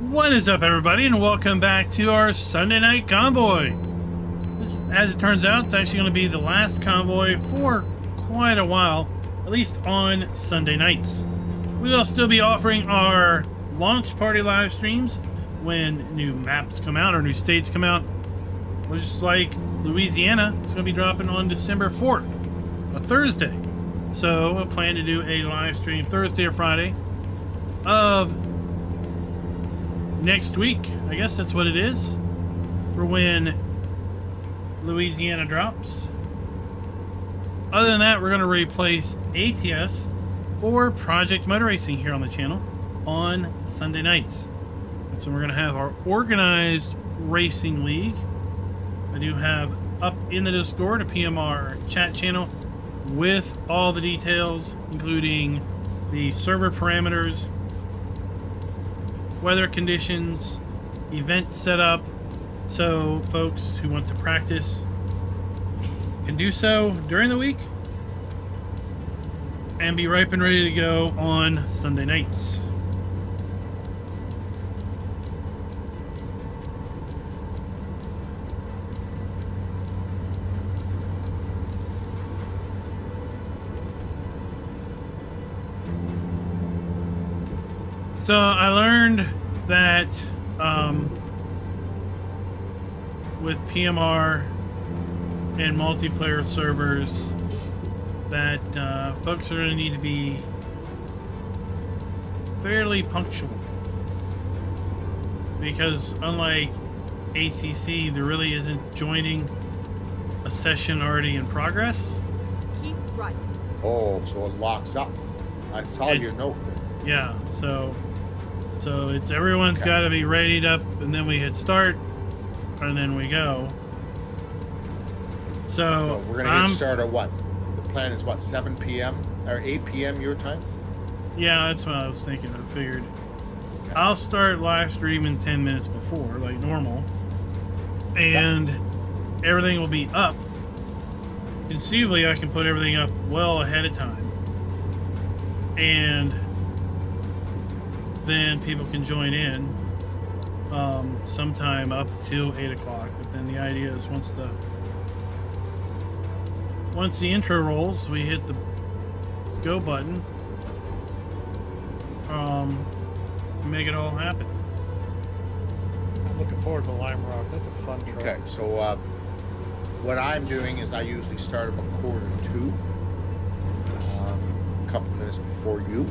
What is up, everybody, and welcome back to our Sunday night convoy. This, as it turns out, it's actually going to be the last convoy for quite a while, at least on Sunday nights. We will still be offering our launch party live streams when new maps come out or new states come out. Just like Louisiana, it's going to be dropping on December 4th, a Thursday. So I plan to do a live stream Thursday or Friday of next week. I guess that's what it is for when Louisiana drops. Other than that, we're going to replace ATS for Project Motor Racing here on the channel on Sunday nights. And so we're going to have our organized racing league. I do have up in the Discord a PMR chat channel with all the details, including the server parameters, weather conditions, event setup, so folks who want to practice can do so during the week and be ripe and ready to go on Sunday nights. So I learned that with PMR and multiplayer servers that folks are going to need to be fairly punctual, because unlike ACC, there really isn't joining a session already in progress. Keep right. Oh, so it locks up. I saw your note there. Yeah, so it's everyone's got to be readied up, and then we hit start, and then we go. So we're gonna get started at what? The plan is what, 7 p.m. or 8 p.m. your time? Yeah, that's what I was thinking. I figured Okay. I'll start live streaming 10 minutes before, like normal, and everything will be up. Conceivably, I can put everything up well ahead of time, and then people can join in sometime up till 8 o'clock. But then the idea is once the intro rolls, we hit the go button, make it all happen. I'm looking forward to Lime Rock. That's a fun track. Okay, so what I'm doing is I usually start about 1:45, a couple minutes before you.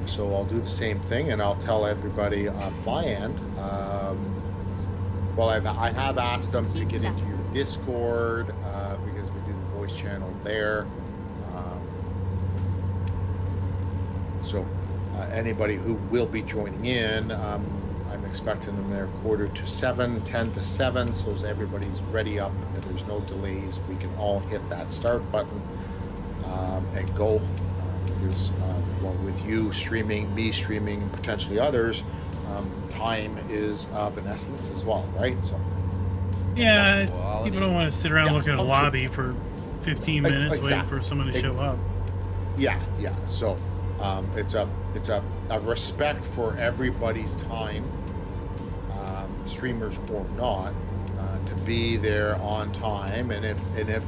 So I'll do the same thing, and I'll tell everybody on my end. Well, I have asked them to get into your Discord because we do the voice channel there. So anybody who will be joining in, I'm expecting them there 6:45, 10 to 7, so as everybody's ready up and there's no delays, we can all hit that start button and go. Because well, with you streaming, me streaming, and potentially others, time is of an essence as well, right? So yeah, people don't want to sit around looking at a lobby for 15 minutes Exactly. waiting for someone to show up. Yeah. So it's a respect for everybody's time, streamers or not, to be there on time. And if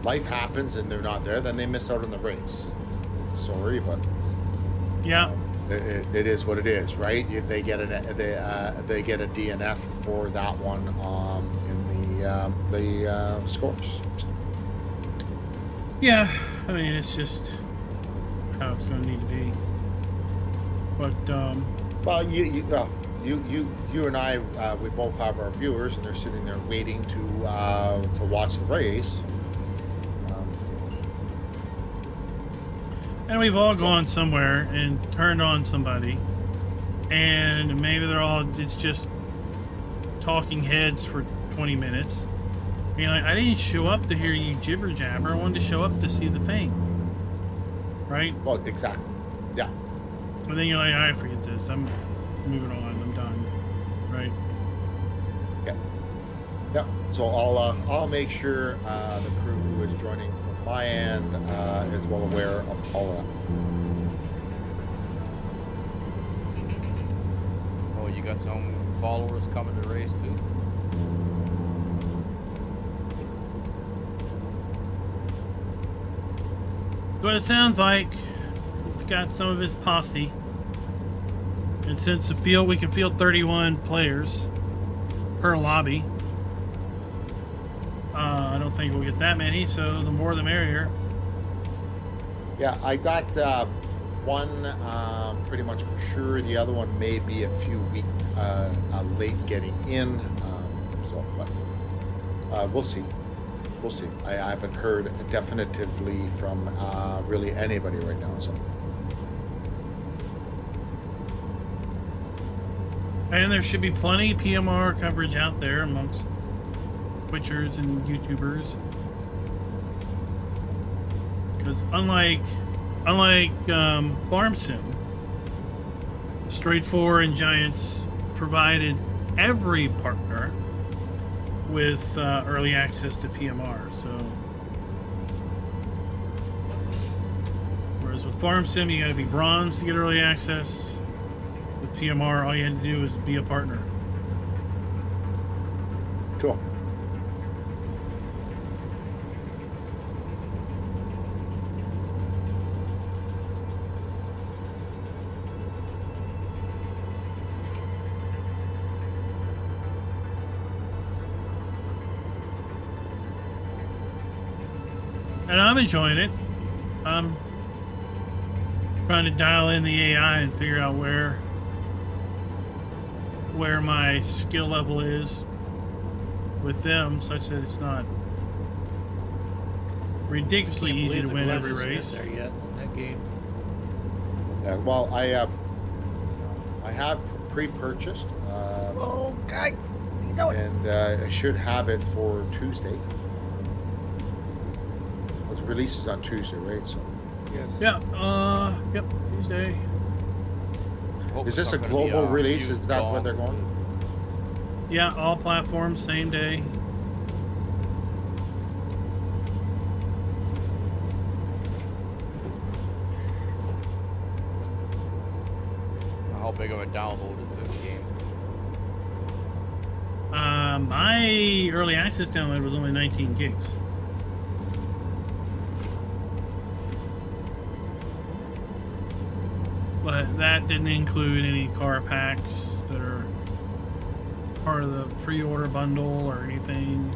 life happens and they're not there, then they miss out on the race. Sorry, but Yeah. it is what it is, right? They get they get a DNF for that one in the scores. Yeah, I mean, it's just how it's going to need to be. But Well, you and I, we both have our viewers, and they're sitting there waiting to watch the race. and we've all gone somewhere and turned on somebody, and maybe it's just talking heads for 20 minutes. You're like, I didn't show up to hear you jibber jabber. I wanted to show up to see the thing. Right? Well, exactly. Yeah. And then you're like, I forget this. I'm moving on. I'm done. Right? Yeah. So I'll make sure the crew who is joining from my end is well aware of all of that. You got some followers coming to race too? What it sounds like, he's got some of his posse. And since we can field 31 players per lobby. I don't think we'll get that many, so the more the merrier. Yeah, I got one pretty much for sure. The other one may be a few weeks late getting in. But we'll see. We'll see. I haven't heard definitively from really anybody right now. So. And there should be plenty of PMR coverage out there amongst Twitchers and YouTubers. Because unlike Farm Sim, Straight 4 and Giants provided every partner with early access to PMR. So, whereas with Farm Sim, you got to be bronze to get early access. With PMR, all you had to do was be a partner. Cool. And I'm enjoying it. I'm trying to dial in the AI and figure out where my skill level is with them, such that it's not ridiculously Can't easy to believe the win Glen every isn't in race. there yet in that game. Yeah, well, I have pre-purchased. Oh, guy, you know it. And I should have it for Tuesday. Well, the release is on Tuesday, right? So, Yes. Yeah, yep, Tuesday. Hope is it's this a not gonna be, global release? huge Is that where bomb. they're going? Yeah, all platforms, same day. How big of a download is this game? My early access download was only 19 gigs. But that didn't include any car packs that are part of the pre-order bundle or anything.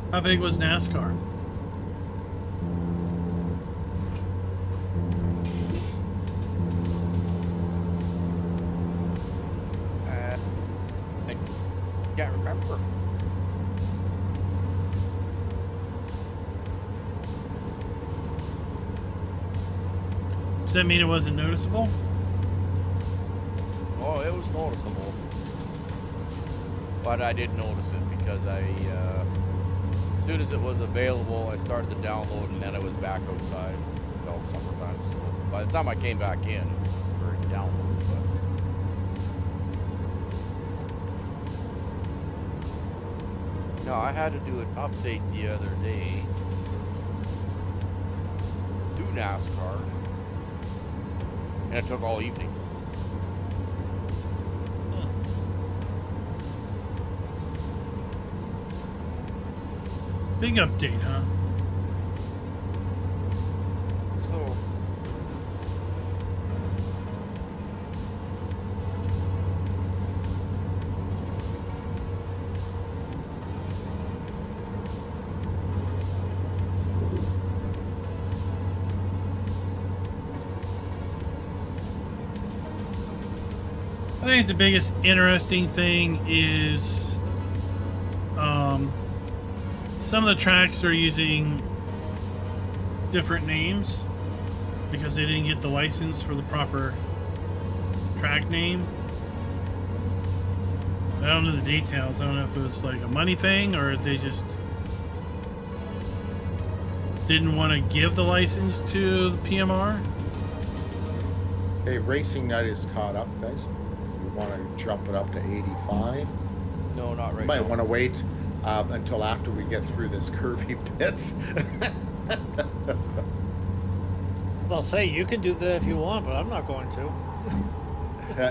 How big was NASCAR? I can't remember. Does that mean it wasn't noticeable? Oh, it was noticeable. But I did notice it because as soon as it was available, I started to download and then I was back outside until summertime. So by the time I came back in, it was already downloaded. But no, I had to do an update the other day to NASCAR, and it took all evening. Big update, huh? So I think the biggest interesting thing is some of the tracks are using different names because they didn't get the license for the proper track name. I don't know the details. I don't know if it was like a money thing or if they just didn't want to give the license to the PMR. Okay, Racing Night is caught up, guys. You want to jump it up to 85. No, not right Might now. want to wait until after we get through this curvy bits. Well, say you can do that if you want, but I'm not going to.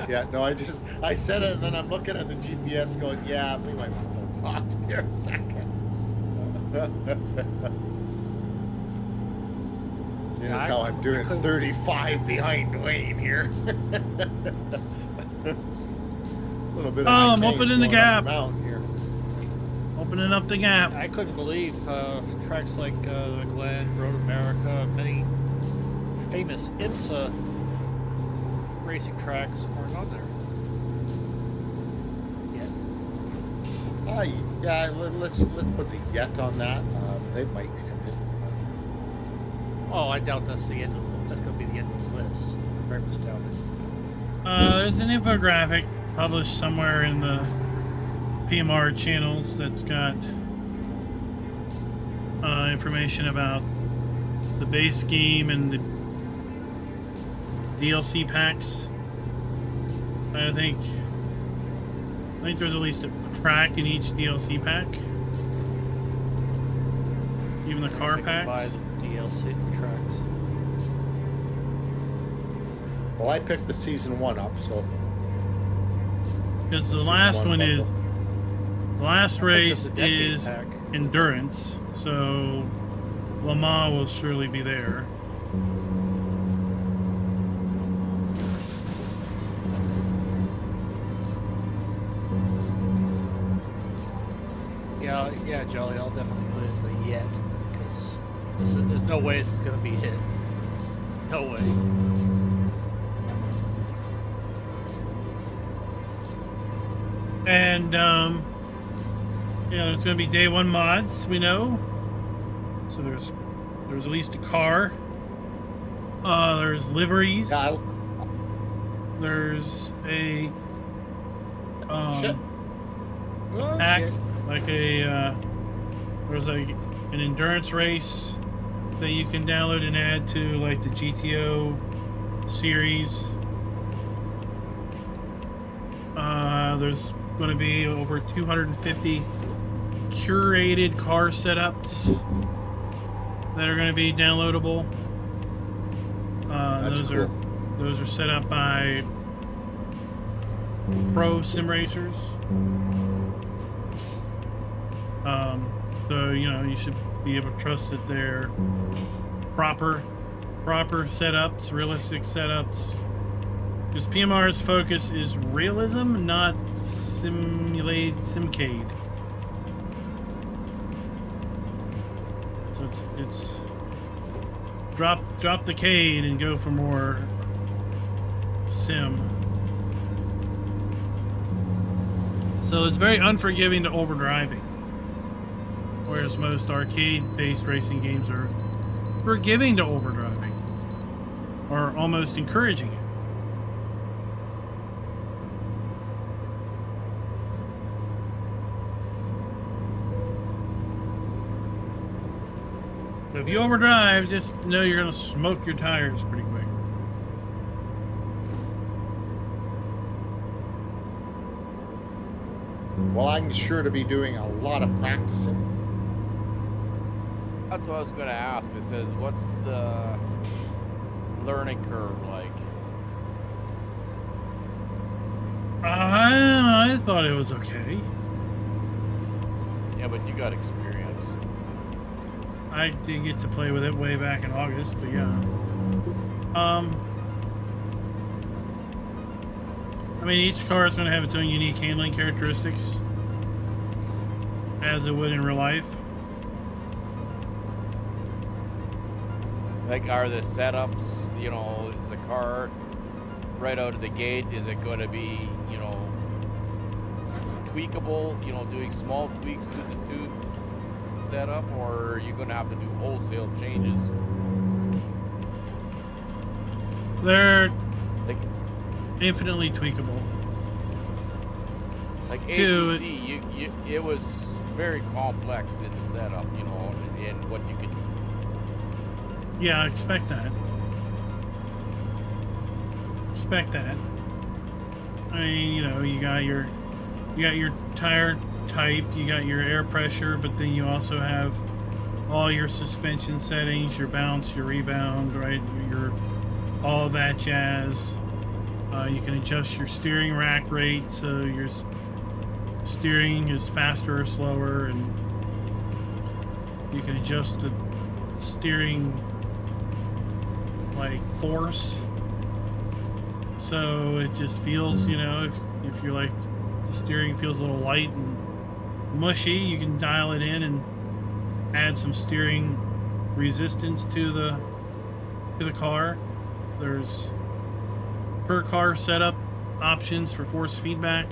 Yeah, no, I said it, and then I'm looking at the GPS going, yeah, we might want to hold off here a second. Seeing as how I'm doing 35 behind Wayne here. A little bit of I'm chicanes opening the going up gap. mountain here. Opening up the gap. I couldn't believe tracks like the Glen, Road America, many famous IMSA racing tracks aren't on there yet. Yeah, let's put the yet on that. They might. Oh, I doubt that's the end. That's going to be the end of the list. I very much doubt it. There's an infographic published somewhere in the PMR channels that's got information about the base game and the DLC packs. I think there's at least a track in each DLC pack. Even the car I can buy packs. the DLC tracks. Well, I picked the season 1 up, so Because the Season last one one is bundle. the last race the decade is pack. endurance, so Le Mans will surely be there. Yeah, Jolly. I'll definitely put it in the yet because there's no way this is going to be hit. No way. And there's going to be day 1 mods. We know. So there's at least a car. There's liveries. yeah, There's a shit. Oh, pack, shit. like there's an endurance race that you can download and add to like the GTO series. There's going to be over 250 curated car setups that are going to be downloadable. That's cool. Those are set up by pro sim racers. So you should be able to trust that they're proper setups, realistic setups. Because PMR's focus is realism, not simcade. So it's drop the cade and go for more sim. So it's very unforgiving to overdriving. Whereas most arcade-based racing games are forgiving to overdriving. Or almost encouraging it. So if you overdrive, just know you're going to smoke your tires pretty quick. Well, I'm sure to be doing a lot of practicing. That's what I was going to ask. It says, what's the learning curve like? I thought it was okay. Yeah, but you got experience. I did get to play with it way back in August, but yeah. I mean, each car is going to have its own unique handling characteristics, as it would in real life. Like, are the setups, is the car right out of the gate, is it going to be, tweakable, doing small tweaks to the tube setup, or are you going to have to do wholesale changes? They're Like, infinitely tweakable. like To- ACC, it was very complex in setup, and what you could Yeah, expect that. Expect that. I mean, you know, you got your tire type, you got your air pressure, but then you also have all your suspension settings, your bounce, your rebound, right? Your all that jazz. You can adjust your steering rack rate, so your steering is faster or slower, and you can adjust the steering like force. So it just feels, you know, if you're like the steering feels a little light and mushy, you can dial it in and add some steering resistance to the car. There's per car setup options for force feedback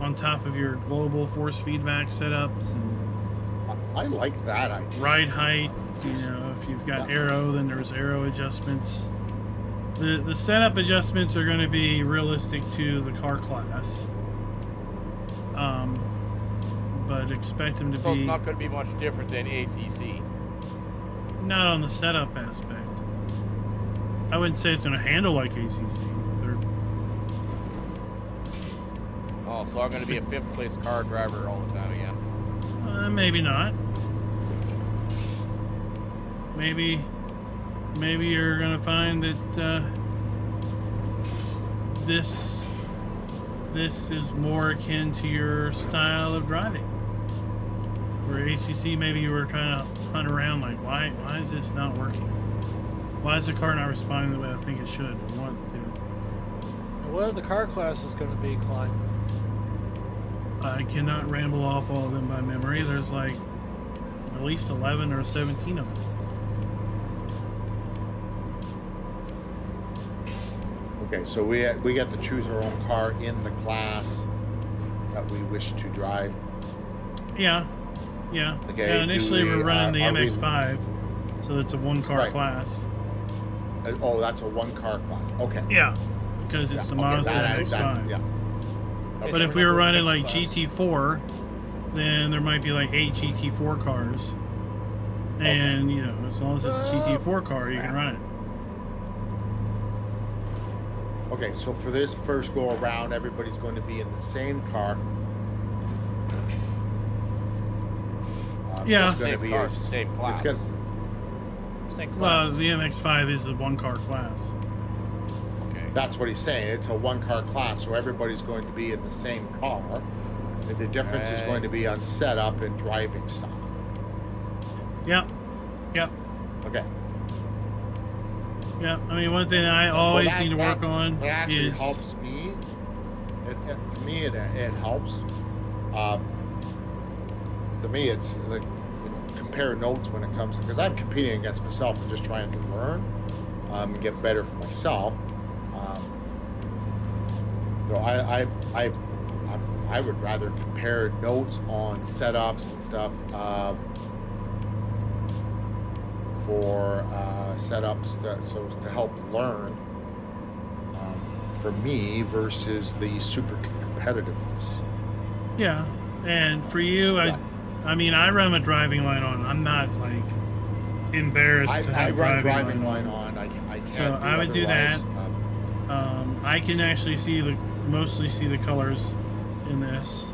on top of your global force feedback setups, and I like that idea. ride height. You know, if you've got aero, then there's aero adjustments. The setup adjustments are going to be realistic to the car class, but expect them to So be it's not going to be much different than ACC. not on the setup aspect. I wouldn't say it's going to handle like ACC. They're, Oh, so I'm going to be a fifth place car driver all the time again. maybe not. Maybe you're going to find that this is more akin to your style of driving. Where ACC, maybe you were trying to hunt around like, why is this not working? Why is the car not responding the way I think it should or want to? What are the car classes going to be, Klein? I cannot ramble off all of them by memory. There's like at least 11 or 17 of them. Okay, so we get to choose our own car in the class that we wish to drive. Yeah. Okay, Yeah, initially we're running the are we- MX-5, so it's a one-car Right. class. Oh, that's a one-car class. Okay. Yeah, because it's the Okay, Mazda that's- MX-5. yeah. But Okay. if we were running like Class. GT4, then there might be like 8 GT4 cars. And, you know, as long as it's a GT4 car, you can run it. Okay, so for this first go around, everybody's going to be in the same car. Yeah. It's going to Same be car, a, same class. It's gonna, Same Well, class. the MX-5 is a one-car class. Okay. that's what he's saying. It's a one-car class, so everybody's going to be in the same car. And the difference is going to be on setup and driving style. Yep. Okay. Yeah, I mean, one thing I always that- need to work on It actually is helps me. To me, it helps. To me, it's like, you know, compare notes when it comes, because I'm competing against myself and just trying to learn and get better for myself. So I would rather compare notes on setups and stuff for setups to help learn for me versus the super competitiveness. yeah. And for you, Yeah. I mean, I run a driving line on. I'm not like embarrassed to I have run driving driving line line on. I can't. So do I would do otherwise. that. I can actually mostly see the colors in this.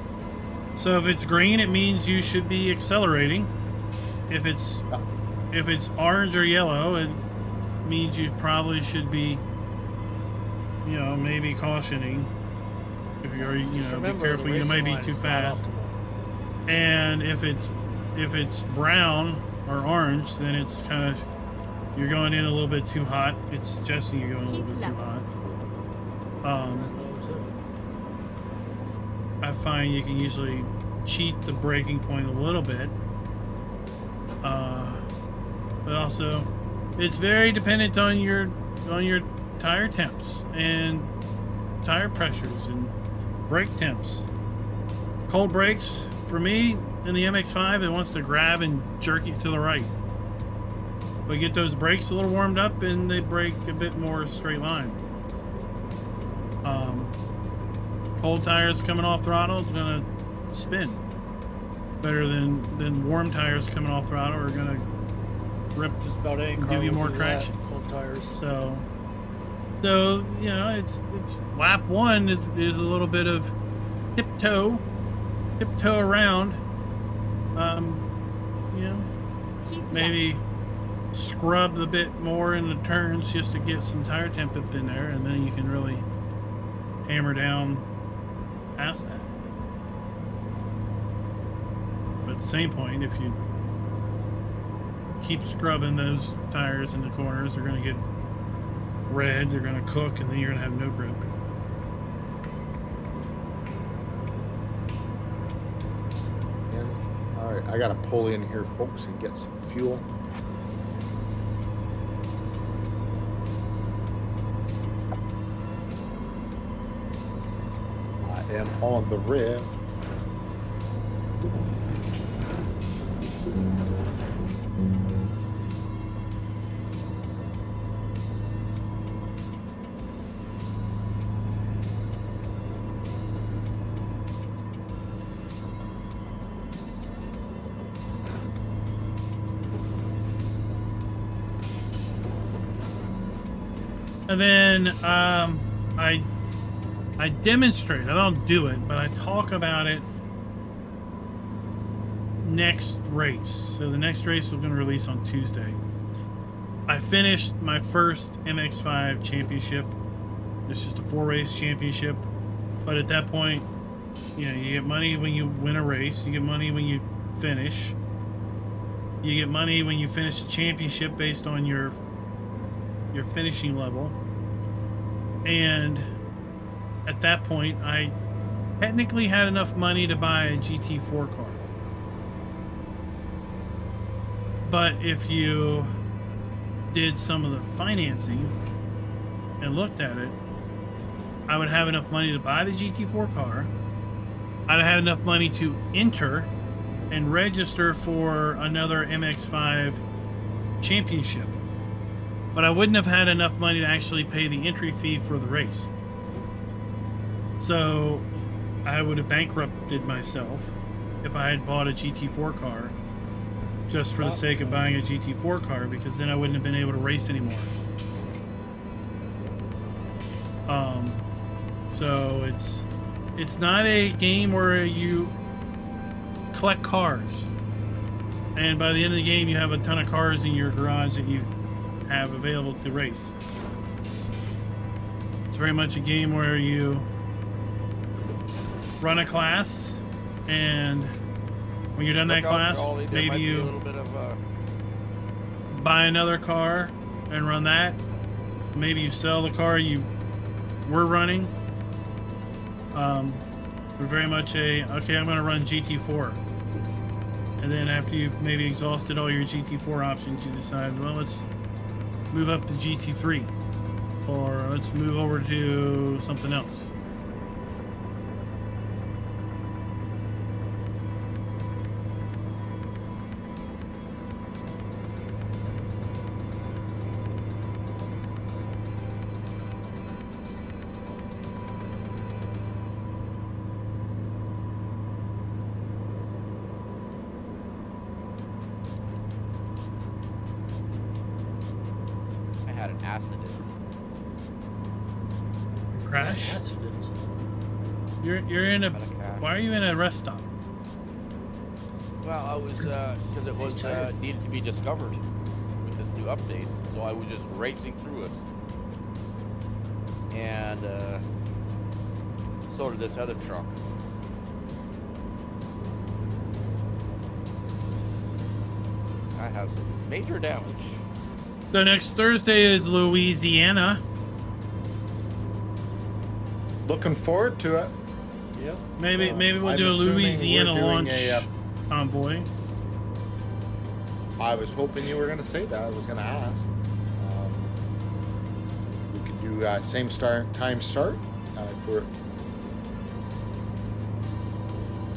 So if it's green, it means you should be accelerating. If it's orange or yellow, it means you probably should be, you know, maybe cautioning. If you're, you Just know, be remember, careful. the You might be racing too line is not fast. optimal. And if it's brown or orange, then it's kind of, you're going in a little bit too hot. It's suggesting you're going a little bit too hot. I find you can usually cheat the braking point a little bit, but also it's very dependent on your tire temps and tire pressures and brake temps. Cold brakes for me in the MX-5, it wants to grab and jerk you to the right. But get those brakes a little warmed up and they brake a bit more straight line. Cold tires coming off throttle is gonna spin better than warm tires coming off throttle are gonna rip Just about any car give you will more do that, traction. cold tires. So you know, it's lap one is a little bit of tiptoe around. You know, maybe scrub a bit more in the turns just to get some tire temp up in there, and then you can really hammer down past that. But at the same point, if you keep scrubbing those tires in the corners, they're going to get red, they're going to cook, and then you're going to have no grip. And, all right, I got to pull in here, folks, and get some fuel. I am on the rev. And then I demonstrate. I don't do it, but I talk about it next race. So the next race we're going to release on Tuesday. I finished my first MX5 championship. It's just a 4-race championship, but at that point, you know, you get money when you win a race. You get money when you finish. You get money when you finish the championship based on your finishing level. And at that point, I technically had enough money to buy a GT4 car. But if you did some of the financing and looked at it, I would have enough money to buy the GT4 car. I'd have enough money to enter and register for another MX5 championship. But I wouldn't have had enough money to actually pay the entry fee for the race. So I would have bankrupted myself if I had bought a GT4 car just for the sake of buying a GT4 car, because then I wouldn't have been able to race anymore. So it's not a game where you collect cars and by the end of the game you have a ton of cars in your garage that you have available to race. It's very much a game where you run a class, and when you're done that class, maybe you a little bit of buy another car and run that. Maybe you sell the car you were running. We're very much okay, I'm going to run GT4. And then after you've maybe exhausted all your GT4 options, you decide, well, let's move up to GT3, or let's move over to something else. had an accident. Crash? Accident. You're in a. Had a crash. Why are you in a rest stop? Well, I was because it was needed to be discovered with this new update, so I was just racing through it, and so did this other truck. I have some major damage. So next Thursday is Louisiana. Looking forward to it. Yep. Maybe we'll I'm do a assuming Louisiana we're doing launch a, convoy. I was hoping you were going to say that. I was going to ask. We could do same time start for.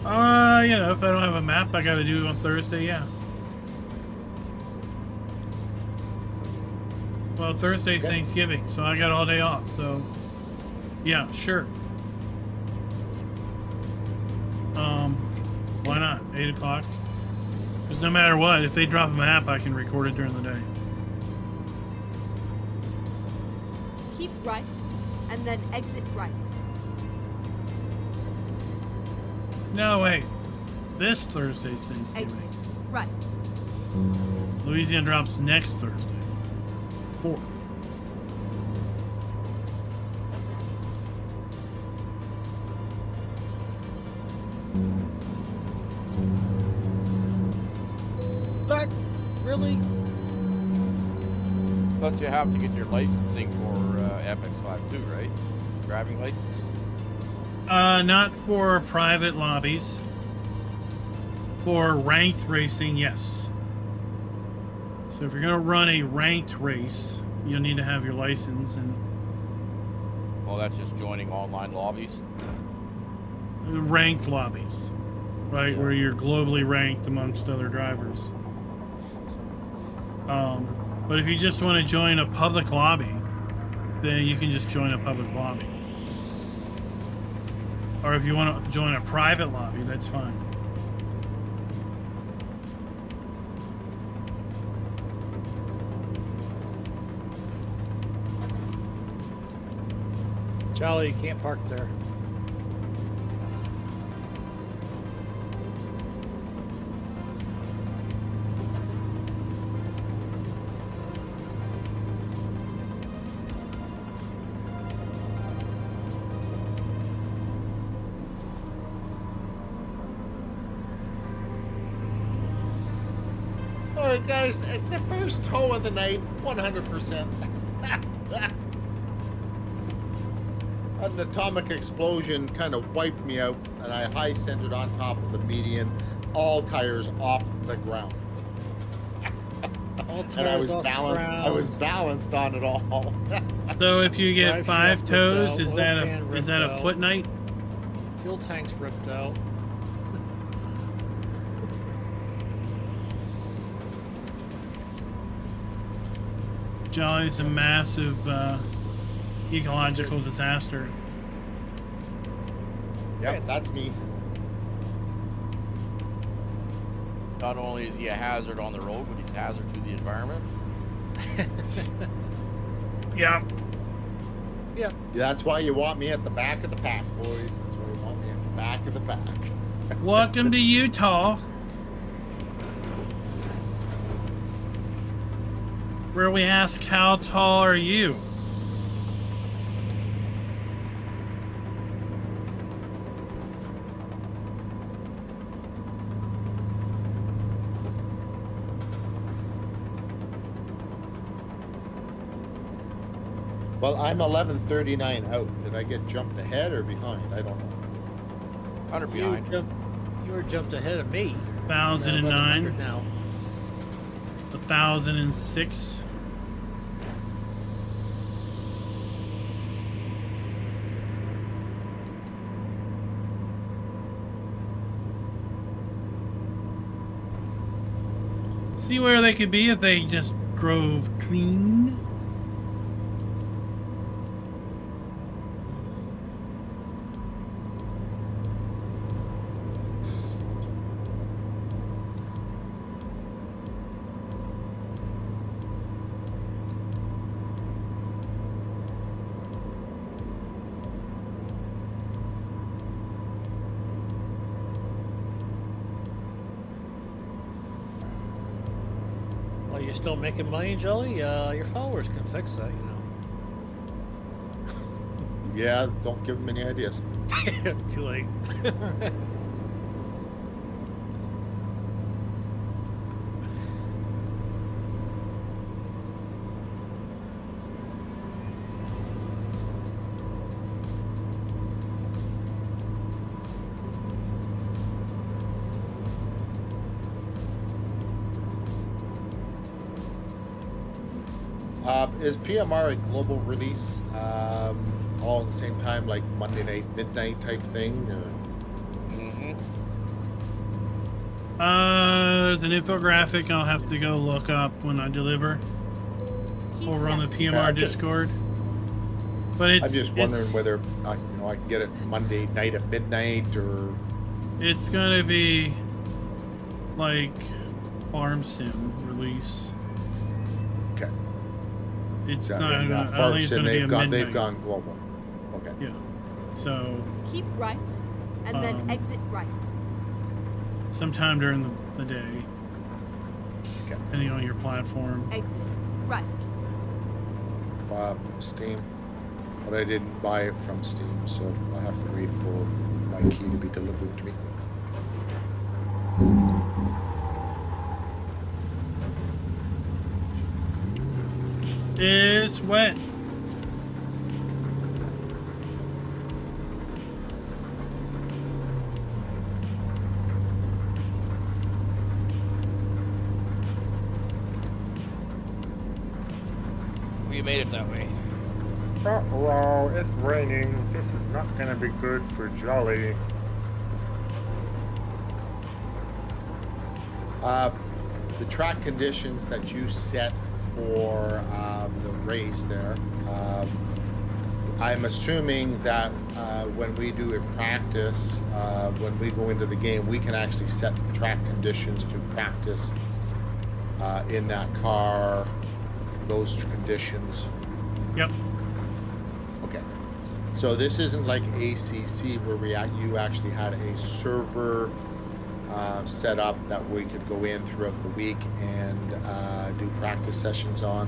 You know, if I don't have a map, I got to do it on Thursday. Yeah. Well, Thursday's Okay. Thanksgiving, so I got all day off. So, yeah, sure. Why not? 8 o'clock. Because no matter what, if they drop a map, I can record it during the day. Keep right, and then exit right. No, wait. This Thursday's Exit Thanksgiving. right. Louisiana drops next Thursday. 4th. That really? Plus, you have to get your licensing for FX5 too, right? Driving license. Not for private lobbies. For ranked racing, yes. So if you're going to run a ranked race, you'll need to have your license and Well, that's just joining online lobbies. ranked lobbies, right? Yeah. Where you're globally ranked amongst other drivers. But if you just want to join a public lobby, then you can just join a public lobby. Or if you want to join a private lobby, that's fine. Charlie, you can't park there. All right, guys, it's the first tow of the night, 100%. An atomic explosion kind of wiped me out, and I high centered on top of the median, all tires off the ground. All And I was tires off the balanced. I was ground. balanced on it all. So if you get Drive 5 shaft ripped toes, out, is oil that pan a ripped a out. foot night? Fuel tanks ripped out. Jolly's a massive ecological disaster. Yep, that's me. Not only is he a hazard on the road, but he's a hazard to the environment. Yeah. Yeah. That's why you want me at the back of the pack, boys. That's why you want me at the back of the pack. Welcome to Utah, where we ask, how tall are you? Well, I'm 11:39 out. Did I get jumped ahead or behind? I don't know. 100 You behind. were jumped ahead of me. 1009, 1100 now. 1006. See where they could be if they just drove clean. While you're still making money, Jelly, your followers can fix that, Yeah, don't give them any ideas. you know. Too late. Is PMR a global release all at the same time, like Monday night, midnight type thing? Or? Mm-hmm. There's an infographic I'll have to go look up when I deliver Keep over on the left. PMR Yeah, I'm just- Discord. But it's I'm just wondering it's- whether I can get it Monday night at midnight or. It's gonna be like farm sim release. Okay. It's So, not. and, I don't think Farm it's Sim, going to be a midnight. they've gone global. Okay. Yeah. So Keep right, and then Um, exit right. sometime during the day, Okay. depending on your platform. Exit right. Steam, but I didn't buy it from Steam, so I have to wait for my key to be delivered to me. It's wet. You made it that way. Uh-oh, it's raining. This is not gonna be good for Jolly. The track conditions that you set for the race there, I'm assuming that when we do a practice, when we go into the game, we can actually set track conditions to practice in that car, those conditions. Yep. Okay. So this isn't like ACC where you actually had a server set up that we could go in throughout the week and do practice sessions on.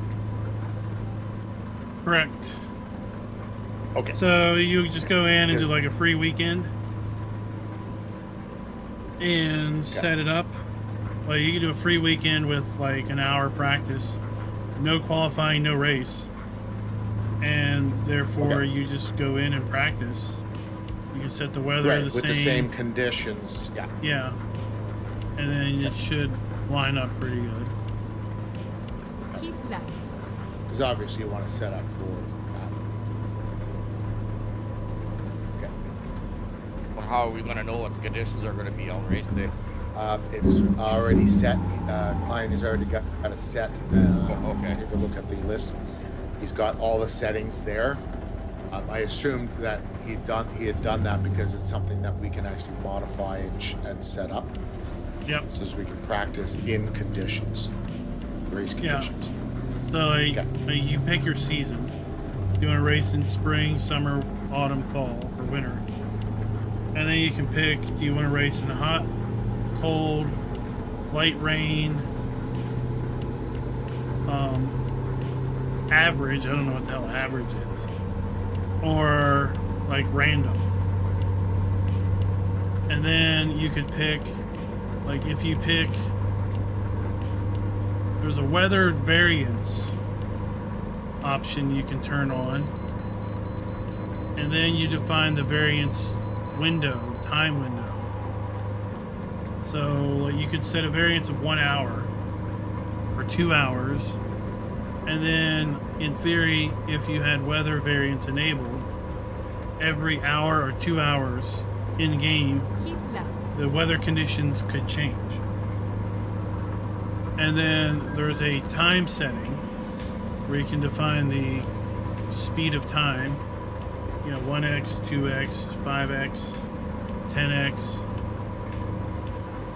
Correct. Okay. So you just go in and do Yes. like a free weekend and set it up. Like you can do a free weekend with like an hour practice, no qualifying, no race, and therefore Okay. you just go in and practice. You can set the weather Right, the with same. the same conditions. Yeah. Yeah, and then it should line up pretty good. Keep left. Because obviously you want to set up for that. Okay. Well, how are we going to know what the conditions are going to be on race day? It's already set. Client has already got it set. Oh, okay. Take a look at the list. He's got all the settings there. I assumed that he had done that because it's something that we can actually modify and set up, Yep. so as we can practice in conditions, race Yeah. conditions. So like, Okay. you pick your season. You want to race in spring, summer, autumn, fall, or winter. And then you can pick, do you want to race in hot, cold, light rain, average, I don't know what the hell average is, or like random. And then you could pick, like if you pick, there's a weather variance option you can turn on, and then you define the variance window, time window. So you could set a variance of 1 hour or 2 hours, and then in theory, if you had weather variance enabled, every hour or 2 hours in game, Keep left. the weather conditions could change. And then there's a time setting where you can define the speed of time, 1x, 2x, 5x, 10x.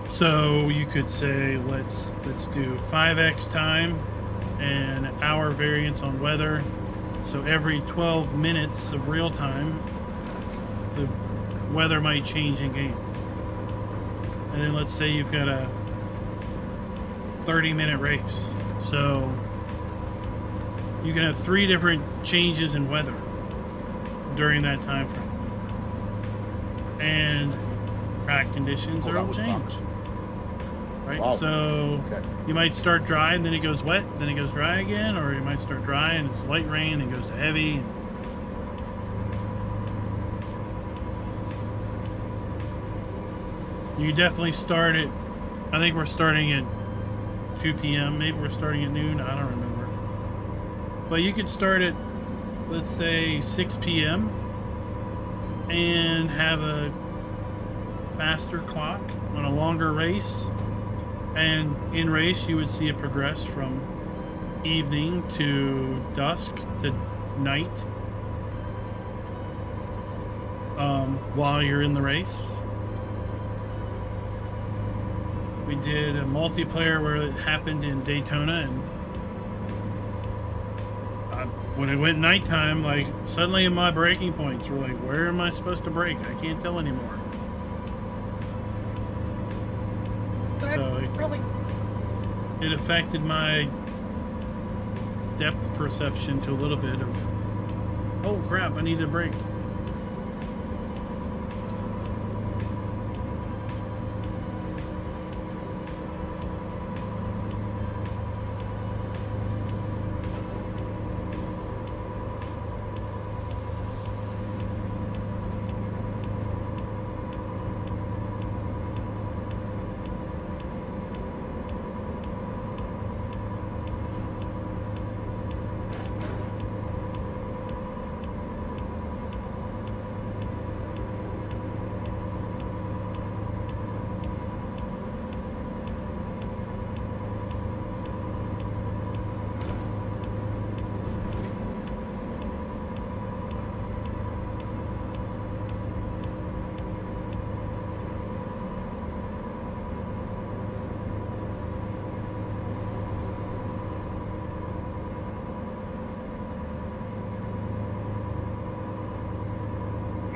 So you could say let's do 5x time and hour variance on weather. So every 12 minutes of real time, the weather might change in game. And then let's say you've got a 30-minute race. So you can have 3 different changes in weather during that time frame. And track conditions Oh, are that all would changed. suck. Right? Wow. So Okay. you might start dry and then it goes wet, then it goes dry again, or you might start dry and it's light rain and goes to heavy. You definitely start at, I think we're starting at 2 p.m. Maybe we're starting at noon. I don't remember. But you could start at, let's say, 6 p.m. and have a faster clock on a longer race. And in race, you would see it progress from evening to dusk to night while you're in the race. We did a multiplayer where it happened in Daytona, and when it went nighttime, like suddenly in my braking points were like, where am I supposed to brake? I can't tell anymore. That So really. it affected my depth perception to a little bit of, oh crap, I need to brake.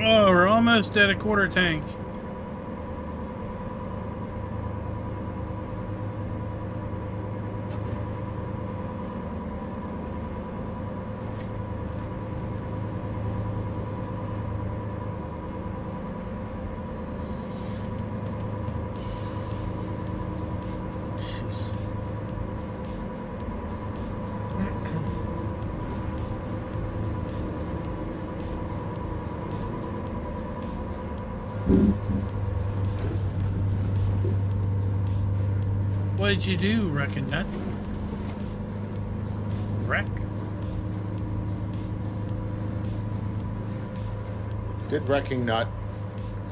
Oh, we're almost at a quarter tank. What did you do, Wrecking Nut? Wreck? Did Wrecking Nut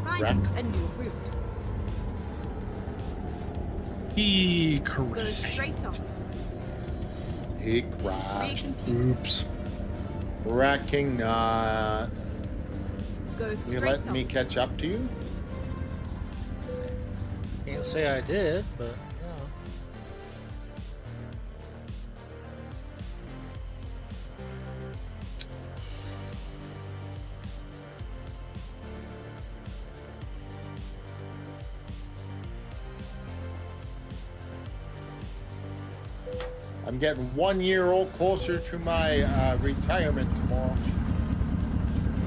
Finding Wreck? a new route. He Go correct. straight on. He crashed. Recompute. Oops. Wrecking Nut. Go You straight let on. me catch up to you? Can't say I did, but yeah. I'm getting 1 year old closer to my retirement tomorrow.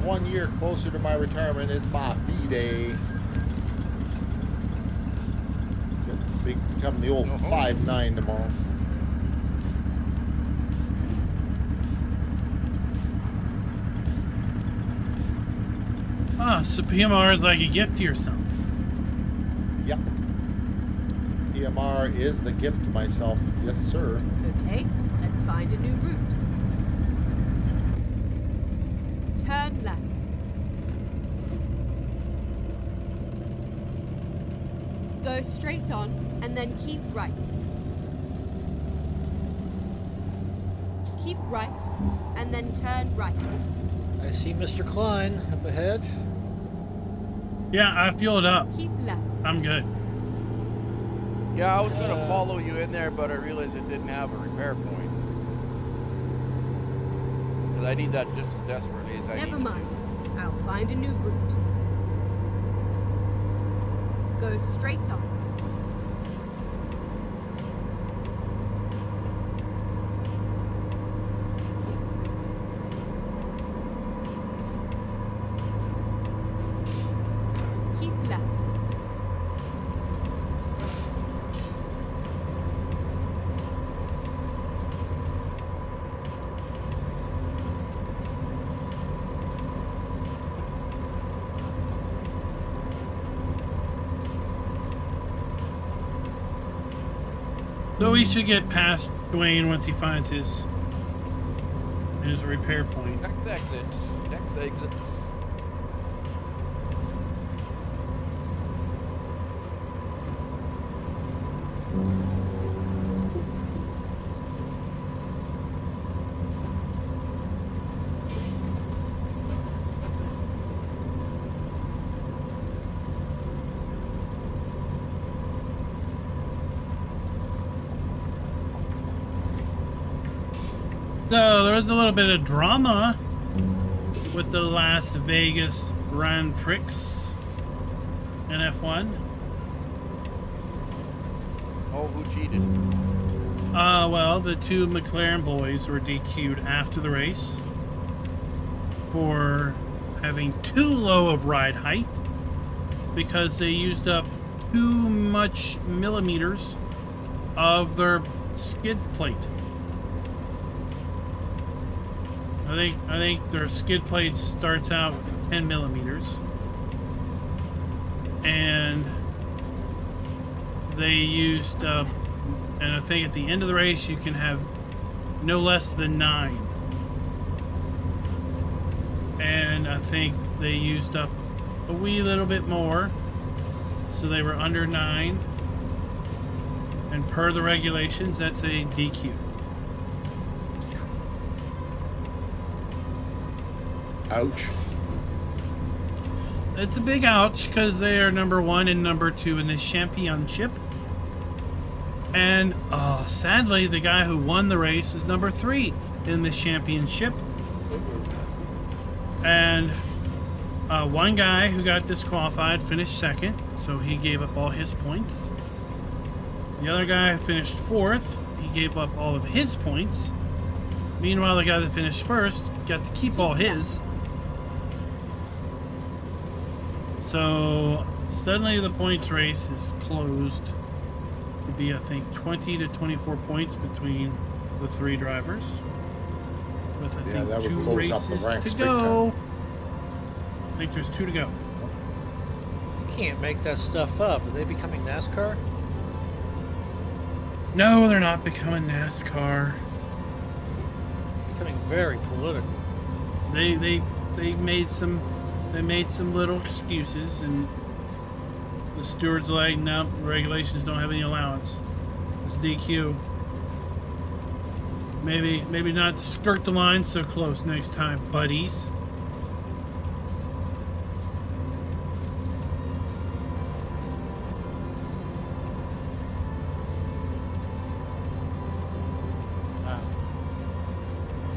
1 year closer to my retirement is my B-day. Become the old 5'9" tomorrow. Ah, so PMR is like a gift to yourself. Yep. PMR is the gift to myself. Yes, sir. Okay, let's find a new route. Turn left. Go straight on and then keep right. Keep right and then turn right. I see Mr. Klein up ahead. Yeah, I fueled up. Keep left. I'm good. Yeah, I was gonna follow you in there, but I realized it didn't have a repair point. Because I need that just as desperately as I Never need mind. I'll find a new route. Go straight on. Keep left. So we should get past Dwayne once he finds his repair point. Next exit. Next exit. So there was a little bit of drama with the Las Vegas Grand Prix in F1. Oh, who cheated? Well, the two McLaren boys were DQ'd after the race for having too low of ride height because they used up too much millimeters of their skid plate. I think their skid plate starts out with 10 millimeters, and they used and I think at the end of the race you can have no less than 9. And I think they used up a wee little bit more, so they were under 9. And per the regulations, that's a DQ. Ouch. It's a big ouch because they are number 1 and number 2 in the championship. And sadly, the guy who won the race is number 3 in the championship. And one guy who got disqualified finished 2nd, so he gave up all his points. The other guy finished 4th. He gave up all of his points. Meanwhile, the guy that finished 1st got to keep all his. So suddenly the points race is closed to be, I think, 20 to 24 points between the 3 drivers. With, I think, that would 2 close up the races ranks to big go. time. I think there's 2 to go. You can't make that stuff up. Are they becoming NASCAR? No, they're not becoming NASCAR. Becoming very political. They made some little excuses, and the stewards are like, no, regulations don't have any allowance. It's DQ. Maybe not skirt the line so close next time, buddies.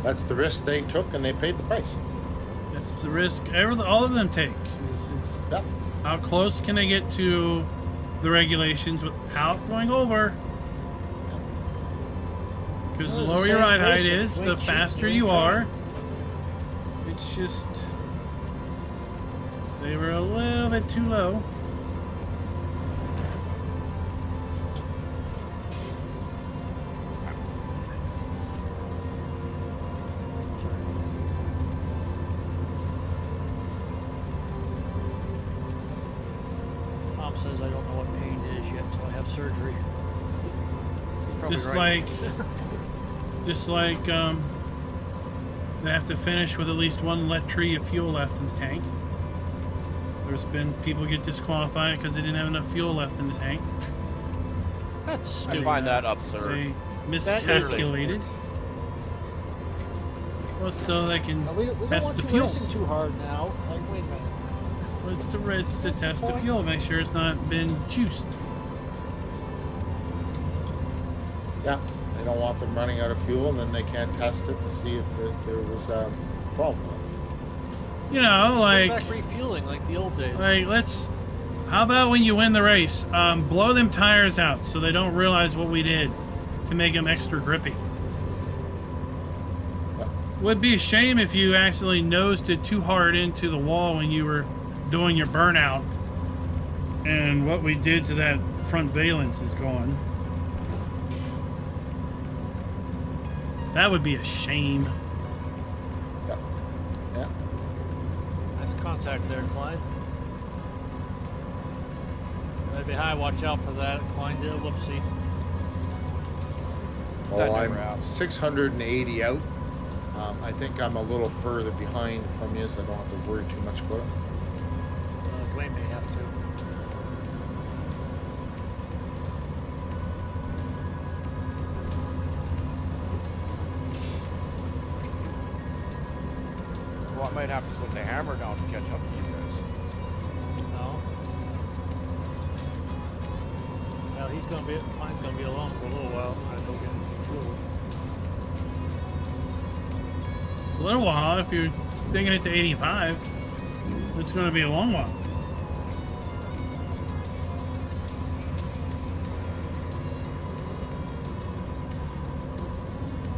That's the risk they took, and they paid the price. That's the risk all of them take. Is Yep. how close can they get to the regulations without going over? Because the Well, lower it's your the ride same height racing. is, We the ain't cheating, faster we ain't you are. trying. It's just they were a little bit too low. Mom says I don't know what pain is yet until I have surgery. Probably Just right. like they have to finish with at least 1 litre of fuel left in the tank. There's been people get disqualified because they didn't have enough fuel left in the tank. That's I stupid. find that absurd. They That miscalculated. Well, so they can We don't test want the you fuel. racing too hard now. Like, wait a minute. Well, it's to test the point. fuel, make sure it's not been juiced. Yeah, they don't want them running out of fuel, and then they can't test it to see if there was a problem. You know, Bring like back refueling like the old days. how about when you win the race, blow them tires out so they don't realize what we did to make them extra grippy. Yeah. Would be a shame if you accidentally nosed it too hard into the wall when you were doing your burnout, and what we did to that front valence is gone. That would be a shame. Yeah. Yeah. Nice contact there, Klein. Right behind, watch out for that. Klein did a whoopsie. That Oh, never I'm happens. 680 out. I think I'm a little further behind from you, so I don't have to worry too much about it. Dwayne may have to. Well, I might have to put the hammer down to catch up to you guys. No. Well, Klein's gonna be alone for a little while. I'm gonna go get fuel. A little while. If you're sticking it to 85, it's going to be a long while.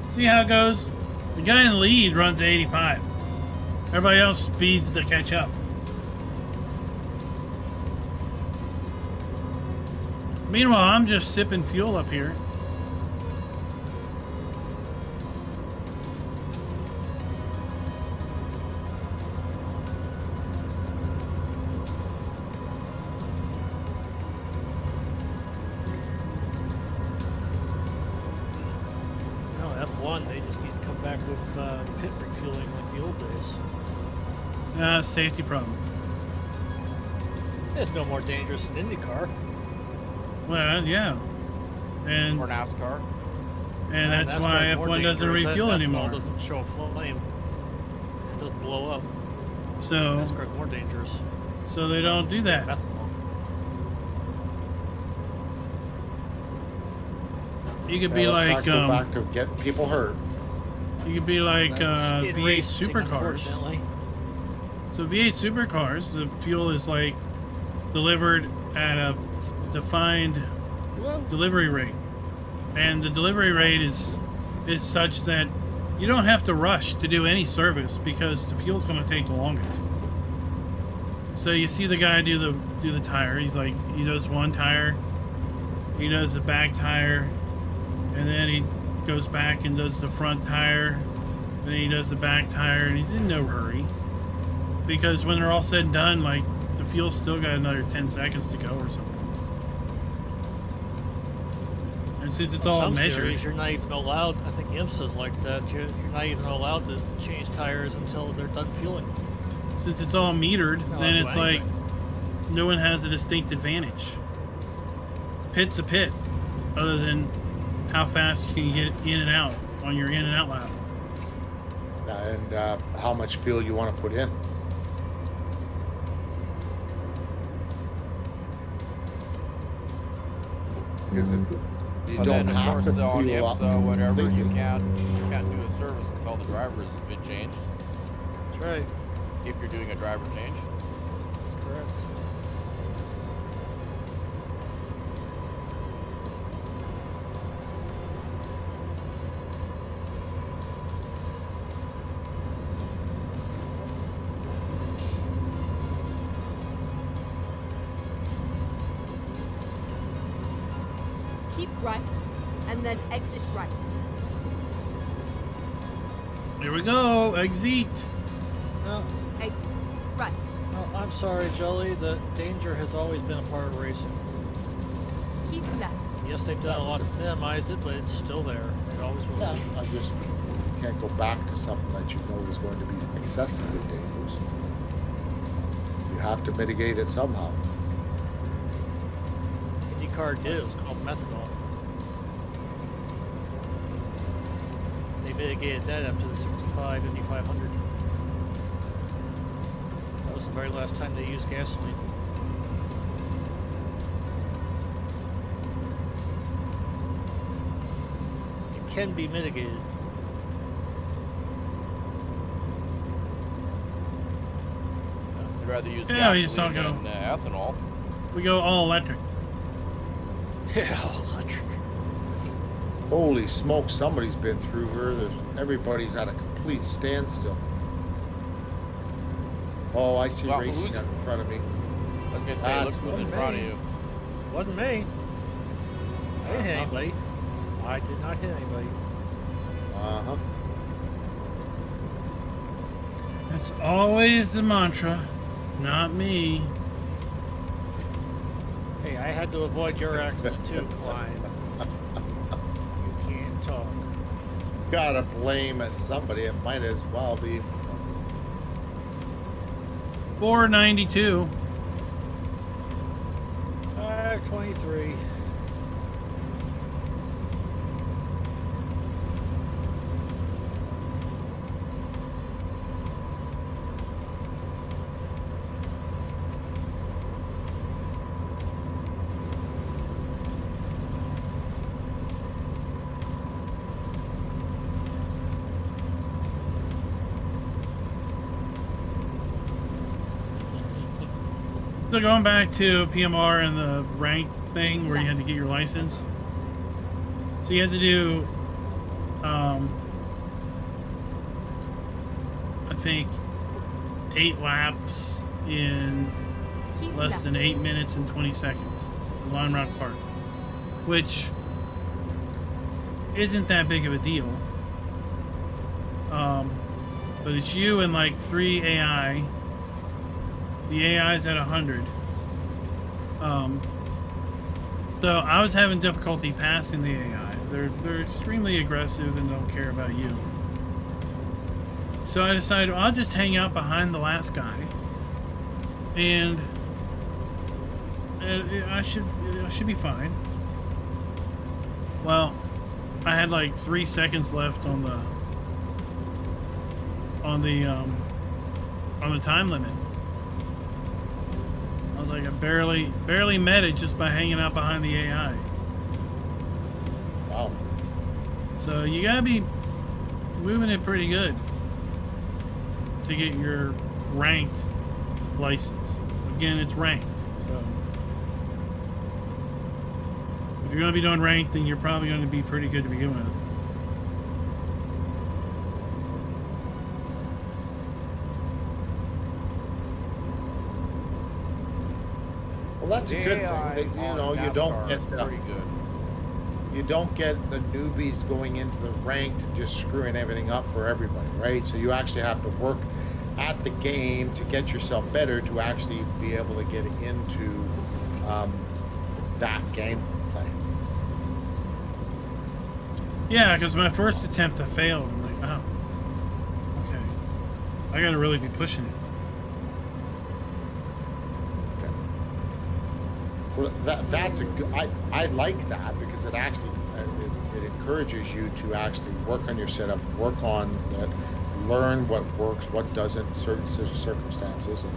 See how it goes? The guy in the lead runs at 85. Everybody else speeds to catch up. Meanwhile, I'm just sipping fuel up here. No, F1, they just need to come back with pit refueling like the old days. Safety problem. It's no more dangerous than IndyCar. Well, yeah. And Or NASCAR. that's NASCAR why is more F1 doesn't dangerous. refuel Ethanol anymore. Doesn't show a flame. It doesn't blow up. So, NASCAR is more dangerous. so they don't do that. Ethanol. You could be Let's like not go back to getting people hurt. you could be like That's in V8 racing, supercars. unfortunately. So V8 supercars, the fuel is like delivered at a defined Well, delivery rate, and the delivery rate is such that you don't have to rush to do any service because the fuel's going to take the longest. So you see the guy do the tire. He's like, he does one tire, he does the back tire, and then he goes back and does the front tire, then he does the back tire, and he's in no hurry because when they're all said and done, like the fuel's still got another 10 seconds to go or something. And since it's all some measured, series, you're not even allowed. I think IMSA's like that. You're not even allowed to change tires until they're done fueling. since it's all metered, No, then I'll do it's like anything. no one has a distinct advantage. Pit's a pit, other than how fast you can get in and out on your in and out lap. And how much fuel you want to put in. Because you But don't then, of have course, to on the fuel up. IMSA, whatever, you completely. can't do a service until the driver has been changed. That's right. If you're doing a driver change. That's correct. Keep right, and then exit right. Here we go, exit. No, Exit right. no, I'm sorry, Jolly. The danger has always been a part of racing. Keep left. Yes, they've done a lot to minimize it, but it's still there. It always will Yeah, be. I just can't go back to something that you know is going to be excessively dangerous. You have to mitigate it somehow. IndyCar did. It was called methanol. They mitigated that up to the 65 Indy 500. That was the very last time they used gasoline. It can be mitigated. I'd rather use Yeah, we just gasoline don't than ethanol. We go all electric. Yeah, electric. Holy smoke, somebody's been through her. Everybody's at a complete standstill. Oh, I see Well, racing who's- in front of me. I was gonna say, That's look who's in front of you. Wasn't me. I didn't hit anybody. I did not hit anybody. Uh-huh. That's always the mantra, not me. Hey, I had to avoid your accident too, Klein. You can't talk. Gotta blame somebody. It might as well be. 492. 523. So going back to PMR and the ranked thing where you had to get your license. So you had to do, I think, 8 laps in Keep less left. than 8 minutes and 20 seconds. The Lime Rock Park, which isn't that big of a deal. But it's you and like 3 AI. The AI's at 100. So I was having difficulty passing the AI. They're extremely aggressive and don't care about you. So I decided, well, I'll just hang out behind the last guy, and I should be fine. Well, I had like 3 seconds left on the time limit. I was like, I barely met it just by hanging out behind the AI. Wow. So you gotta be moving it pretty good to get your ranked license. Again, it's ranked, so if you're gonna be doing ranked, then you're probably gonna be pretty good to begin with. Well, that's a good AI thing. That, you on know, you NASCAR don't is get pretty good. you don't get the newbies going into the ranked and just screwing everything up for everybody, right? So you actually have to work at the game to get yourself better to actually be able to get into that gameplay. Yeah, because my first attempt I failed. I'm like, oh, okay, I gotta really be pushing it. Okay. Well, that's a good. I like that because it actually it encourages you to actually work on your setup, work on it, learn what works, what doesn't, certain circumstances, and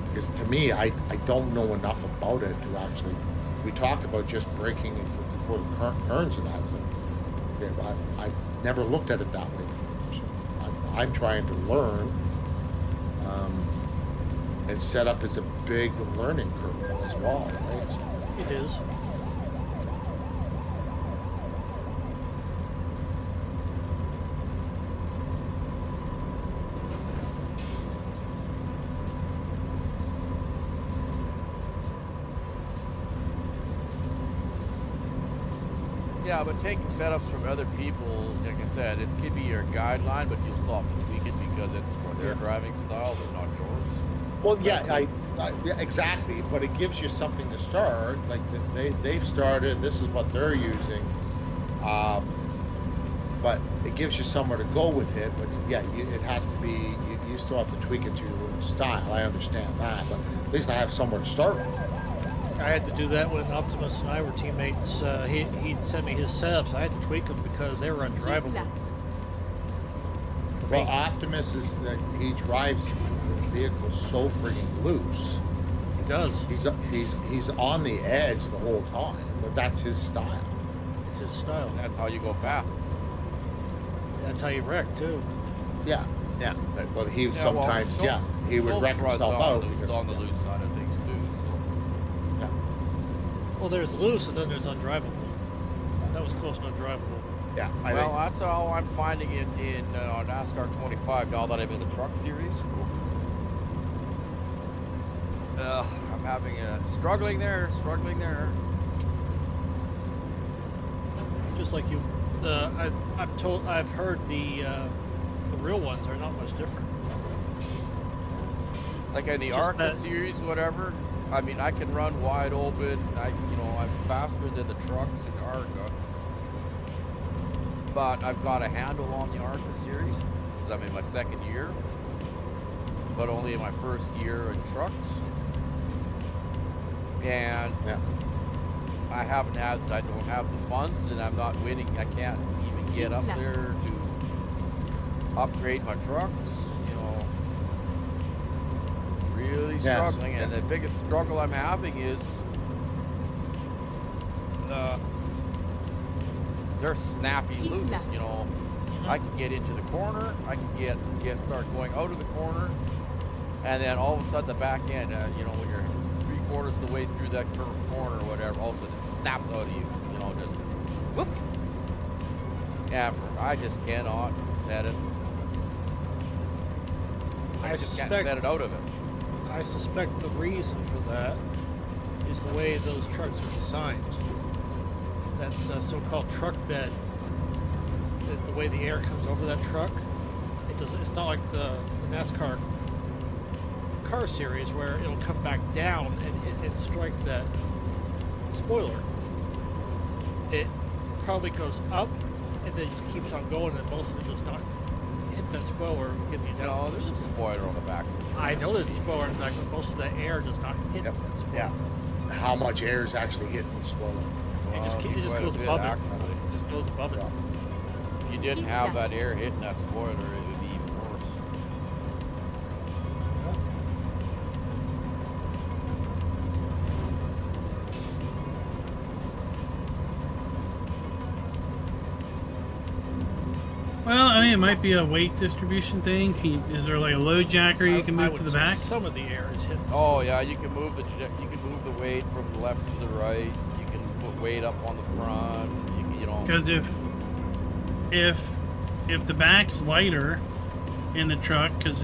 because to me, I don't know enough about it to actually. We talked about just breaking it before the turns and that. Yeah, but I've never looked at it that way. So I'm trying to learn, and setup is a big learning curve as well, right? So, It is. Yeah, but taking setups from other people, like I said, it could be your guideline, but you'll still have to tweak it because it's for their driving style, but not yours. well, yeah, yeah, exactly. But it gives you something to start. Like they've started. This is what they're using. But it gives you somewhere to go with it. But yeah, it has to be. You still have to tweak it to your own style. I understand that, but at least I have somewhere to start with. I had to do that when Optimus and I were teammates. He'd send me his setups. I had to tweak them because they were Keep undrivable. left. Well, Optimus is that he drives the vehicle so frigging loose. He does. He's on the edge the whole time, but that's his style. It's his style. That's how you go fast. That's how you wreck too. Yeah, yeah. But he Yeah, sometimes, well, he would wreck runs himself on out. the, because- on the loose side of things too. So. Well, there's loose and then there's undrivable. That was close to undrivable. Yeah, I Well, think, that's how I'm finding it in NASCAR 25 now that I'm in the truck series. I'm having a struggling there. Just like you, I've heard the real ones are not much different. Like in the It's just ARCA that- series, whatever. I mean, I can run wide open. I'm faster than the trucks in ARCA. But I've got a handle on the ARCA series because I'm in my second year, but only in my first year in trucks. And yeah. I don't have the funds, and I'm not winning. I can't even get up there to upgrade my trucks. Really Yes, struggling, and the biggest struggle I'm having is they're snappy Keep loose. left. I can get into the corner, I can start going out of the corner, and then all of a sudden the back end, you know, when you're 3/4 of the way through that curved corner or whatever, all of a sudden it snaps out of you. You know, just whoop. Yeah, I just cannot set it. I just can't set it out of it. I suspect the reason for that is the way those trucks are designed. That so-called truck bed, the way the air comes over that truck, it's not like the NASCAR car series where it'll come back down and strike that spoiler. It probably goes up and then just keeps on going, and most of it does not hit that spoiler, giving you down. No, there's a spoiler on the back. I know there's a spoiler in the back, but most of the air does not hit Yep. that spoiler. Yeah. How much air is actually hitting the spoiler? It just Quite a goes bit, above it. actually. It just goes above it. If you didn't have that air hitting that spoiler, it would be even worse. Well, I mean, it might be a weight distribution thing. Is there like a load jacker you can I move to would the say back? Some of the air is hitting. Oh yeah, you can move the weight from the left to the right. You can put weight up on the front. You know. Because if the back's lighter in the truck, because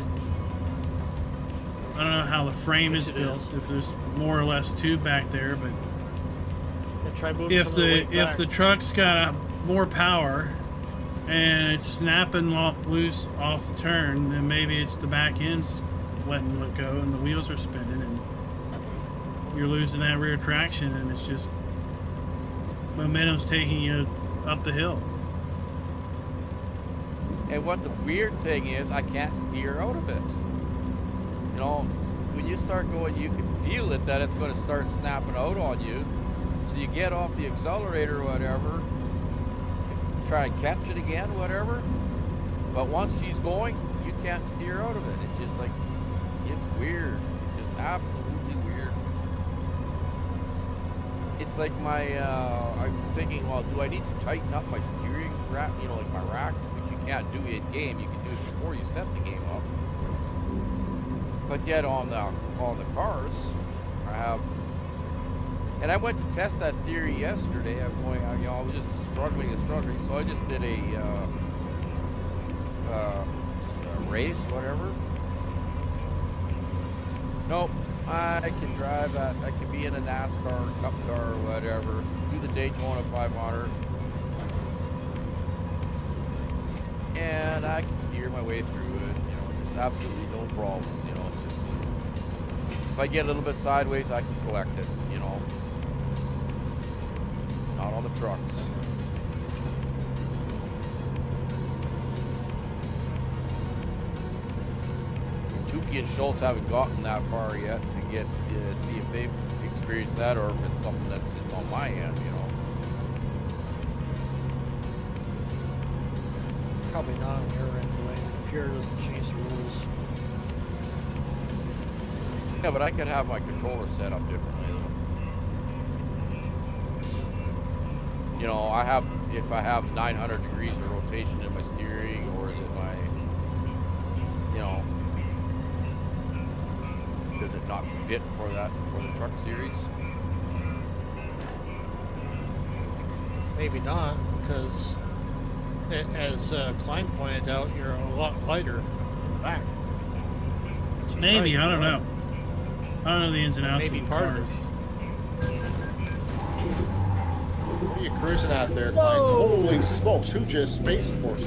I don't know how the frame is Which it built, is. if there's more or less tube back there, but Yeah, try moving if some of the weight if back. the truck's got more power and it's snapping loose off the turn, then maybe it's the back end's letting it go and the wheels are spinning and you're losing that rear traction, and it's just momentum's taking you up the hill. And what the weird thing is, I can't steer out of it. You know, when you start going, you can feel it that it's going to start snapping out on you. So you get off the accelerator or whatever, to try and catch it again, whatever. But once she's going, you can't steer out of it. It's just like, it's weird. It's just absolutely weird. It's like I'm thinking, well, do I need to tighten up my steering rack, you know, like my rack, which you can't do in game. You can do it before you set the game up. But yet on the cars, I have, and I went to test that theory yesterday. I'm going, you know, I was just struggling, so I just did a race, whatever. Nope. I can drive that. I can be in a NASCAR Cup car or whatever. Do the Daytona 500, and I can steer my way through it. You know, just absolutely no problem. You know, it's just if I get a little bit sideways, I can collect it. You know, not on the trucks. Tukey and Schultz haven't gotten that far yet to get see if they've experienced that or if it's something that's just on my end, you know. Probably not on your end, the way the computer doesn't change the rules. Yeah, but I could have my controller set up differently though. You know, if I have 900 degrees of rotation in my steering, or is it my, you know, does it not fit for the truck series? Maybe not, because as Klein pointed out, you're a lot lighter in the back. She's Maybe, right, I don't you're know. I don't know the ins and outs Maybe of the part of cars. What are you cruising out there, Klein? Holy smokes, who just Space Force?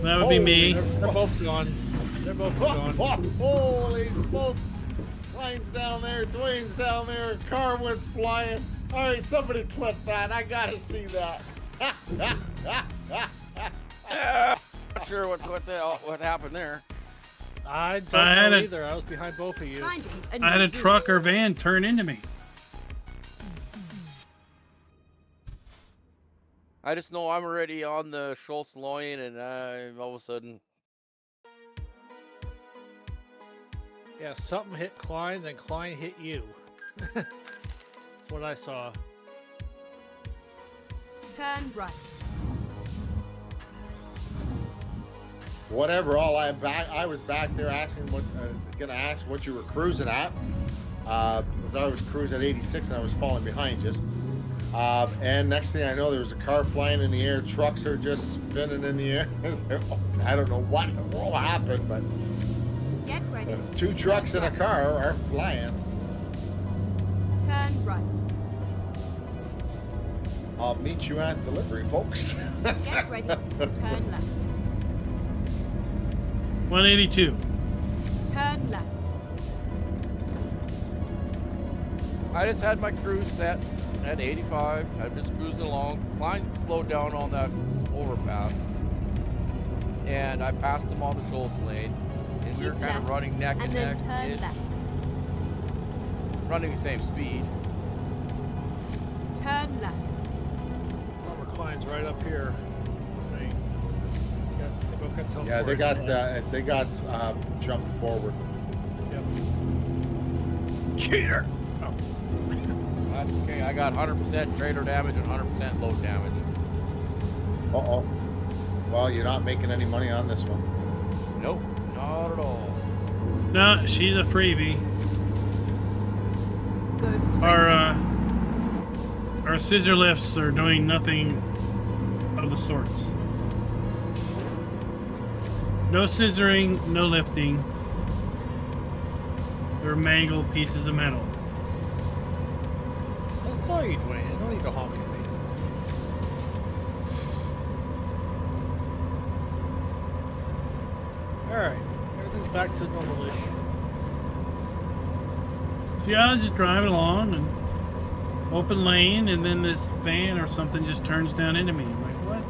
That would be me. They're both gone. They're both gone. Holy smokes! Klein's down there, Dwayne's down there, car went flying. All right, somebody clip that. I gotta see that. Not sure what happened there. I don't I had know a- either. I was behind both of you. Finding a I had new a truck or van turn into me. I just know I'm already on the Schultz loin, and all of a sudden, Yeah, something hit Klein, then Klein hit you. That's what I saw. Turn right. whatever. I was back there asking gonna ask what you were cruising at. Because I was cruising at 86 and I was falling behind you. And next thing I know, there was a car flying in the air. Trucks are just spinning in the air. I don't know what in the world happened, but Get ready. 2 trucks and a car are flying. Turn right. I'll meet you at delivery, folks. Get ready. Turn left. 182. Turn left. I just had my cruise set at 85. I'm just cruising along. Client slowed down on that overpass. And I passed him on the Schultz lane. And we were Keep kind of left, running neck and then neck. turn left. Running the same speed. Turn left. Our client's right up here. They both got teleported. Yeah, they got jumped forward. Yep. Cheater! Oh. That's okay. I got 100% trailer damage and 100% load damage. Uh-oh. Well, you're not making any money on this one. Nope, not at all. No, she's a freebie. Go straight. Our scissor lifts are doing nothing of the sorts. No scissoring, no lifting. They're mangled pieces of metal. I saw you, Dwayne. You don't need to honk at me. Alright, everything's back to normal-ish. See, I was just driving along and open lane, and then this van or something just turns down into me. I'm like, what?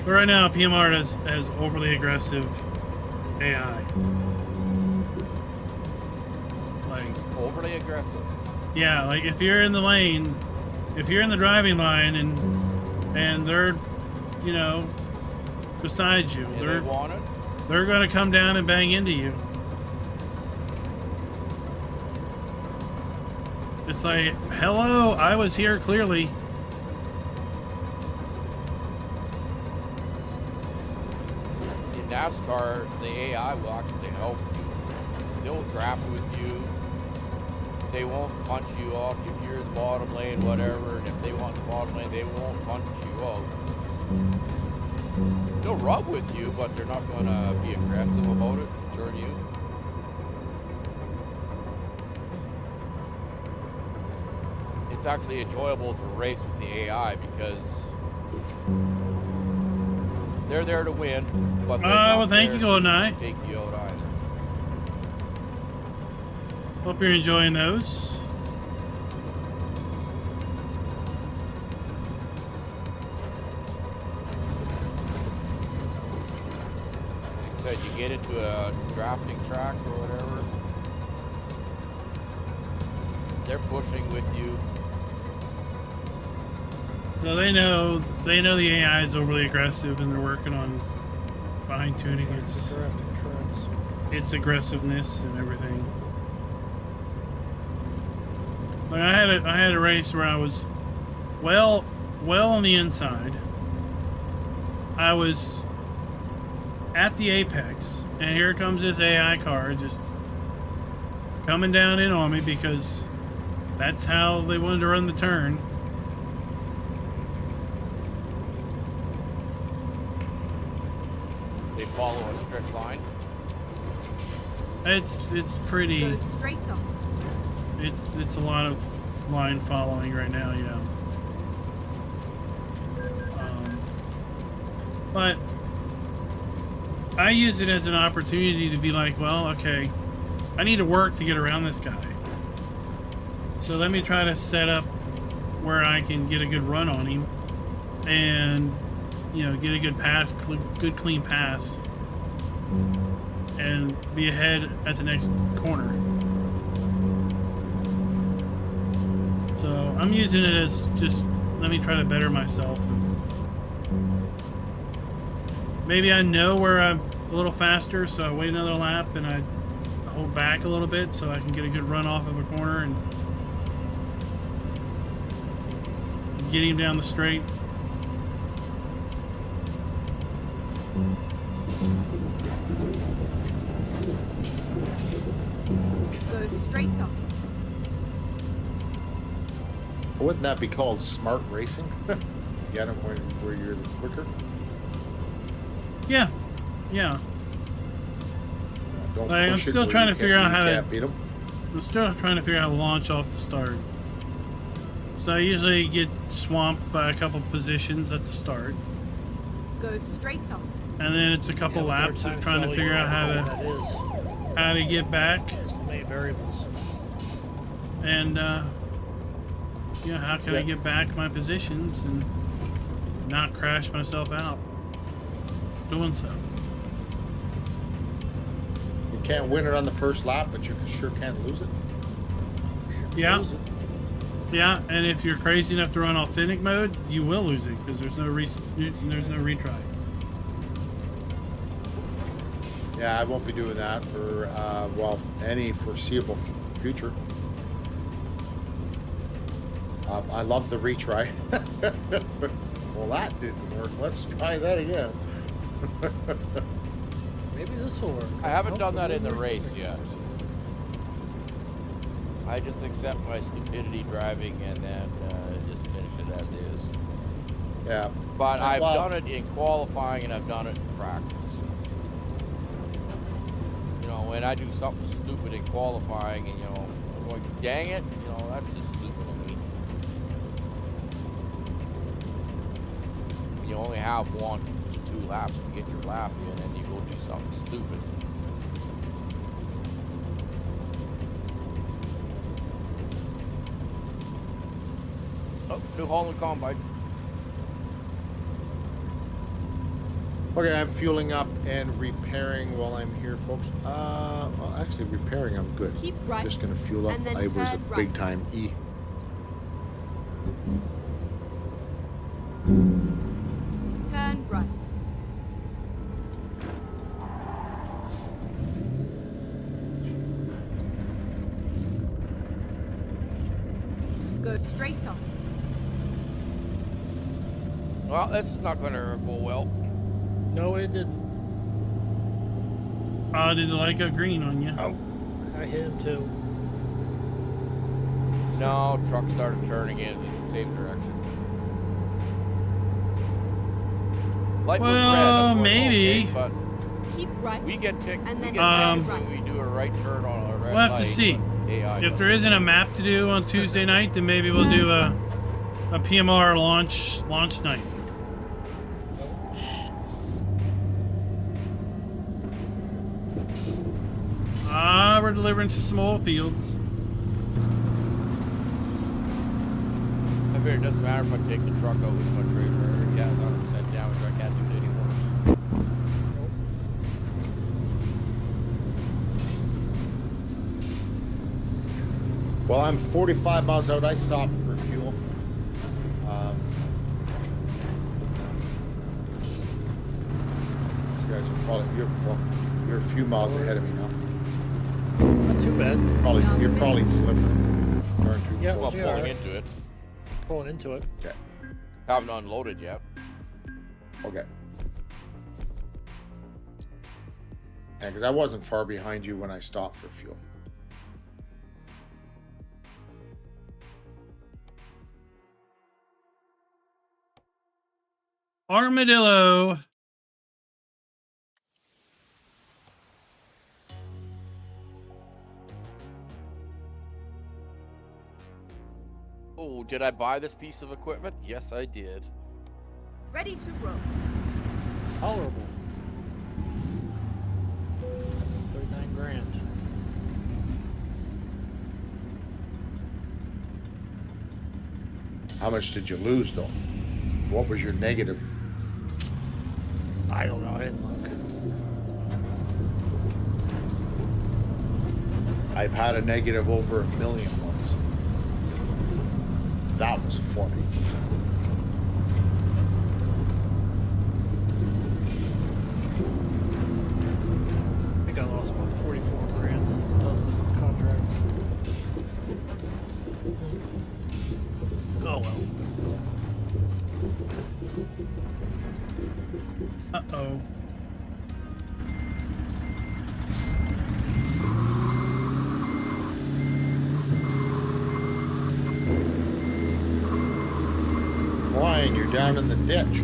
But right now, PMR has overly aggressive AI. Like, Overly aggressive. yeah, like if you're in the lane, if you're in the driving line and they're, you know, beside you, And they want it. they're gonna come down and bang into you. It's like, hello, I was here clearly. In NASCAR, the AI will actually help you. They'll draft with you. They won't punch you off if you're in the bottom lane, whatever. And if they want the bottom lane, they won't punch you out. They'll rub with you, but they're not going to be aggressive about it, turn you. It's actually enjoyable to race with the AI because they're there to win, but they're not Well, thank there you, GoldenEye. to take you out either. Hope you're enjoying those. Like I said, you get into a drafting track or whatever, they're pushing with you. So they know the AI is overly aggressive, and they're working on fine tuning its aggressiveness and everything. Like I had a race where I was well on the inside. I was at the apex, and here comes this AI car just coming down in on me because that's how they wanted to run the turn. They follow a strict line. It's pretty. Go straight on. It's a lot of line following right now, yeah. But I use it as an opportunity to be like, well, okay, I need to work to get around this guy. So let me try to set up where I can get a good run on him and, you know, get a good pass, good clean pass, and be ahead at the next corner. So I'm using it as just, let me try to better myself. Maybe I know where I'm a little faster, so I wait another lap and I hold back a little bit so I can get a good run off of a corner and get him down the straight. Go straight up. Wouldn't that be called smart racing? Get them where you're the quicker. Yeah, yeah. Don't Like, I'm push it still where trying you to figure out you how to- can't beat them. I'm still trying to figure out how to launch off the start. So I usually get swamped by a couple positions at the start, Go straight up. and then it's a couple Yeah, laps there are of times trying to Jolly figure out don't know what how to get back, that is. It's the main variables. and yeah, how can I Yeah. get back my positions and not crash myself out doing so. You can't win it on the first lap, but you sure can't lose it. Yeah. Lose it. Yeah, and if you're crazy enough to run authentic mode, you will lose it because there's no retry. Yeah, I won't be doing that for well, any foreseeable future. I love the retry. Well, that didn't work. Let's try that again. Maybe this will work. I haven't done that Hopefully in the it'll race work. yet. I just accept my stupidity driving and then just finish it as is. Yeah. But I've well- done it in qualifying and I've done it in practice. You know, when I do something stupid in qualifying and, you know, I'm going, dang it, you know, that's just stupid of me. You only have 1 to 2 laps to get your lap in and you go do something stupid. Oh, New Holland Combine. Okay, I'm fueling up and repairing while I'm here, folks. Well, actually, repairing, I'm good. Keep I'm right. just gonna fuel up. And then I was a turn right. big time E. Turn right. Go straight up. Well, this is not going to go well. No, it didn't. Did the light go green on you? Oh, I hit him too. No, truck started turning in the same direction. Light was red. Well, I'm going, maybe. okay, but Keep right. we get ticked. And We then get turn ticked right. when we do a right turn on a red We'll have light. to see. but AI If doesn't. there isn't a map to do on Tuesday night, then maybe we'll do a PMR launch night. We're delivering to some oil fields. I figure it doesn't matter if I take the truck out with my trailer. It has 100% damage. I can't do it anymore. Well, I'm 45 miles out. I stopped for fuel. You guys are probably you're a few miles ahead of me now. Not too bad. You're probably delivering. Aren't you? Yeah, Well, we pulling are. into it. Pulling into it. Okay. Haven't unloaded yet. Okay. Yeah, because I wasn't far behind you when I stopped for fuel. Armadillo. Oh, did I buy this piece of equipment? Yes, I did. Ready to roll. Tolerable. 39 grand. How much did you lose, though? What was your negative? I don't know. I didn't look. I've had a negative over $1 million once. That was funny. I think I lost about 44 grand on the contract. Oh well. and you're down in the ditch.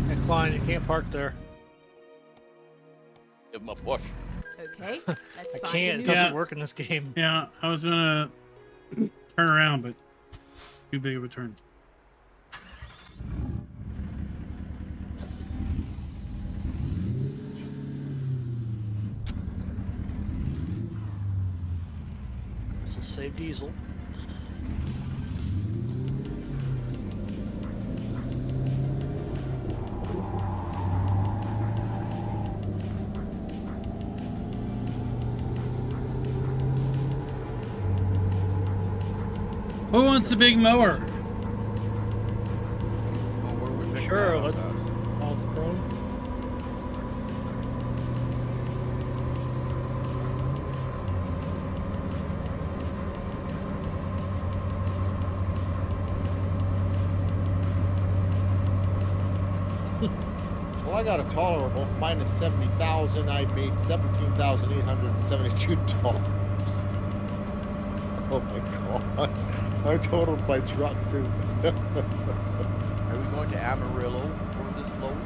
Hey, Klein, you can't park there. Give him a push. Okay, let's I find can't. a It new doesn't Yeah. work in this game. Yeah, I was gonna turn around, but too big of a turn. This will save diesel. Who wants a big mower? Well, where we pick Sure, that up let's- at? All the chrome. Well, I got a tolerable minus 70,000. I made 17,872 dollars. Oh my god! I totaled my truck too. Are we going to Amarillo for this load?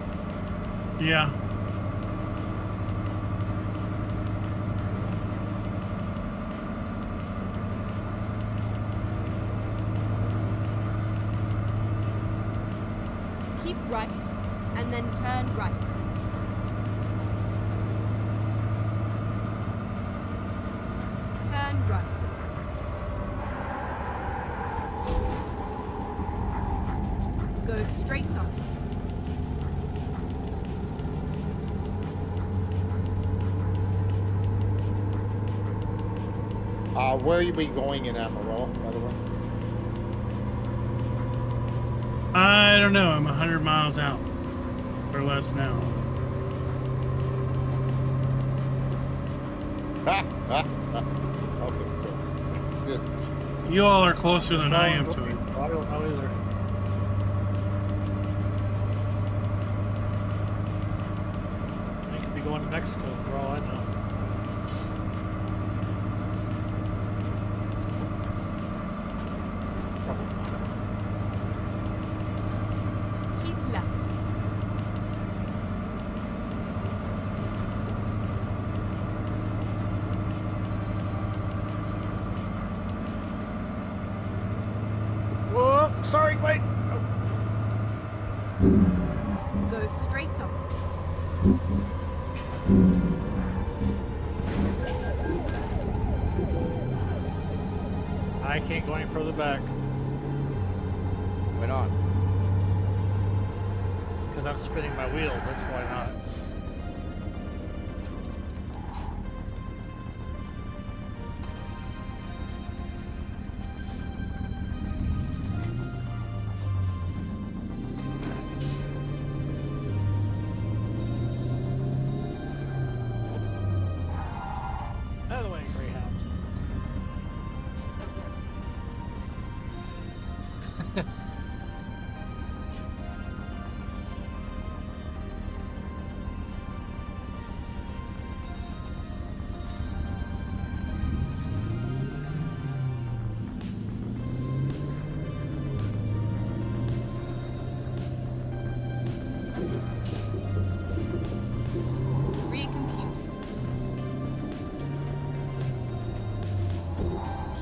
Yeah. Keep right, and then turn right. Turn right. Go straight up. Where are you be going in Amarillo, by the way? I don't know. I'm 100 miles out or less now. Okay, so good. You all are closer than I am to it. I don't know either. I could be going to Mexico for all I know. Probably not. Keep left. Whoa! Sorry, Clay! Oh. Go straight up. I can't go any further back Why not? because I'm spinning my wheels. That's why not. Another way, Greyhound. Recompute.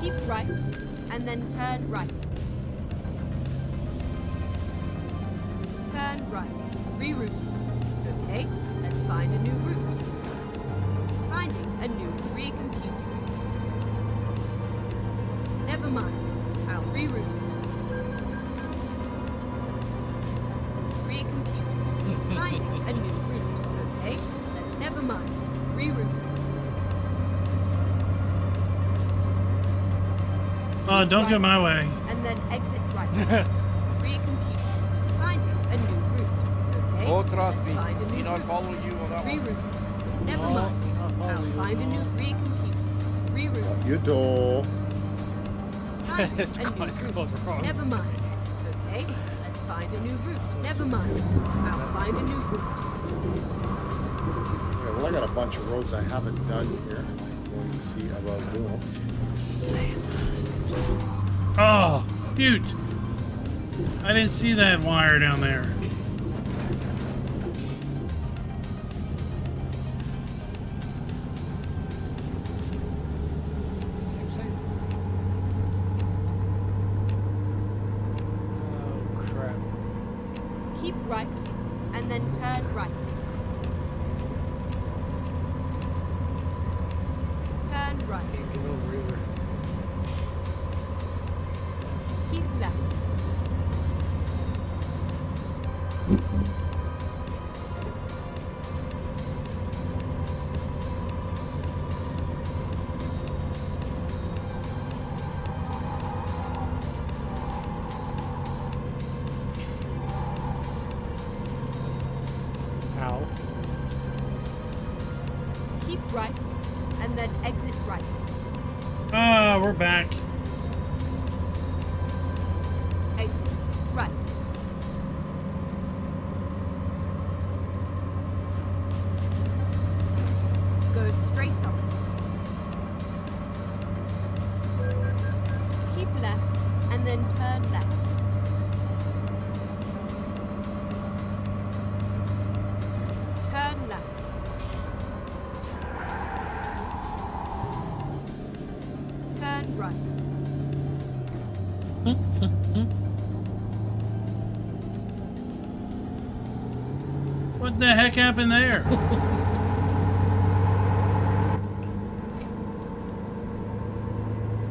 Keep right, and then turn right. Turn right. Rerouting. Okay, let's find a new route. Finding a new recompute. Never mind. I'll reroute. Recompute. Finding a new route. Okay, let's never mind. Reroute. Oh, don't go right, my way. and then exit right. Recompute. Finding a new route. Okay. Oh, trust let's me. find a Me new not route. follow you on that one. Rerouting. Never No, mind. I'll follow I'll you, find a new no. recompute. Rerouting. You do. Finding It's a new going route. wrong. Never mind. Okay. Let's find a new route. Never mind. I'll find a new route. Yeah, well, I got a bunch of roads I haven't done here. I'm going to see about doing. Oh, shoot. I didn't see that wire down there. Same. Oh crap. Keep right, and then turn right. Turn right. Can't get over either. Keep left. Ow. Keep right, and then exit right. Ah, we're back. Exit right. Go straight up. Keep left, and then turn left. Turn left. Turn right. What the heck happened there?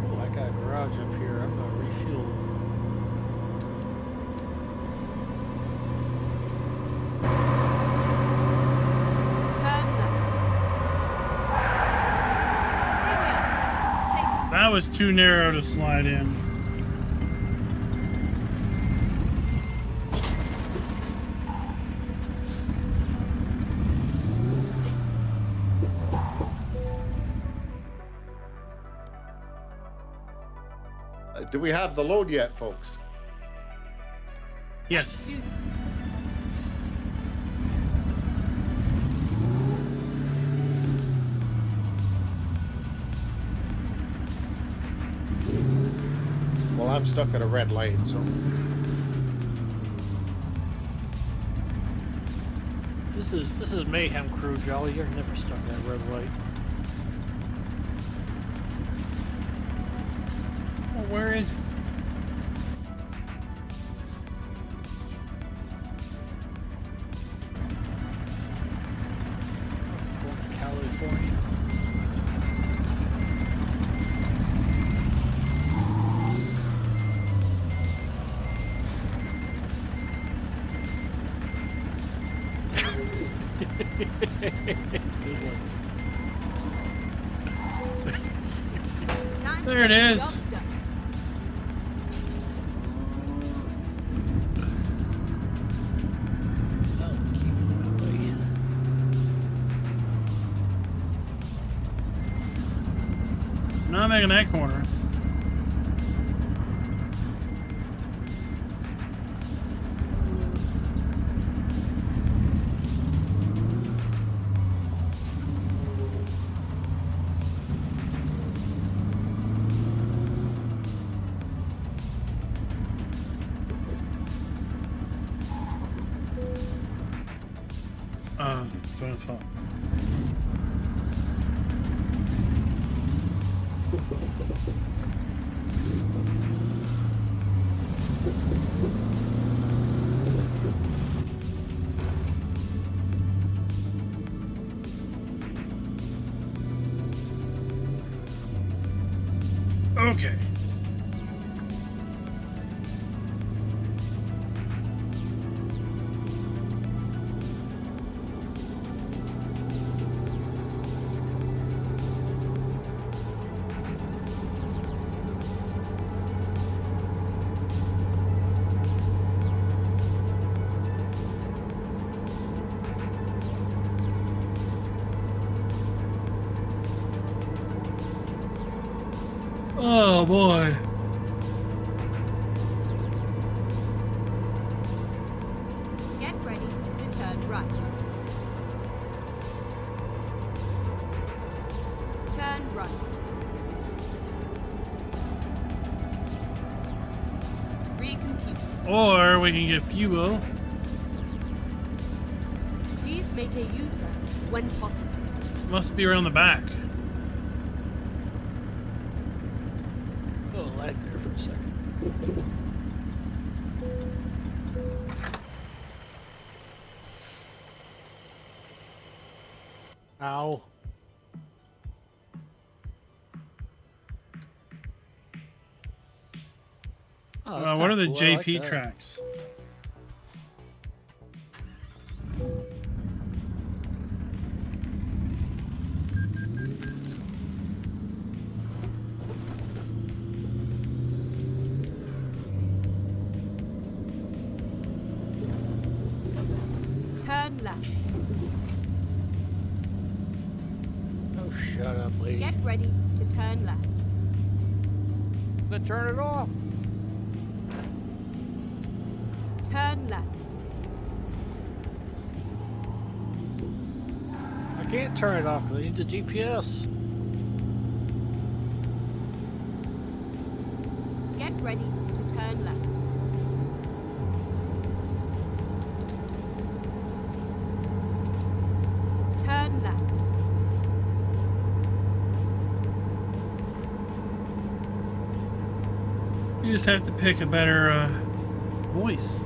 Oh, I got a garage up here. I'm gonna refuel. Turn left. Here we are. Safe and That was too narrow to slide in. Do we have the load yet, folks? Yes. do this. Well, I'm stuck at a red light, so This is mayhem crew, Jolly. You're never stuck at a red light. Well, where is it? Going to California. Good one. Time There it to get the is. job done. Oh, keep it away. Not making that corner. Doing fun. Okay. Oh boy. Get ready to turn right. Turn right. Recompute. Or we can get fuel. Please make a U-turn when possible. Must be around the back. Oh, lag there for a second. Ow. Oh, that's What are the kinda cool. I like JP that. tracks? Turn left. Oh, shut up, lady. Get ready to turn left. Then turn it off. Turn left. I can't turn it off because I need the GPS. Get ready to turn left. Turn left. You just have to pick a better voice.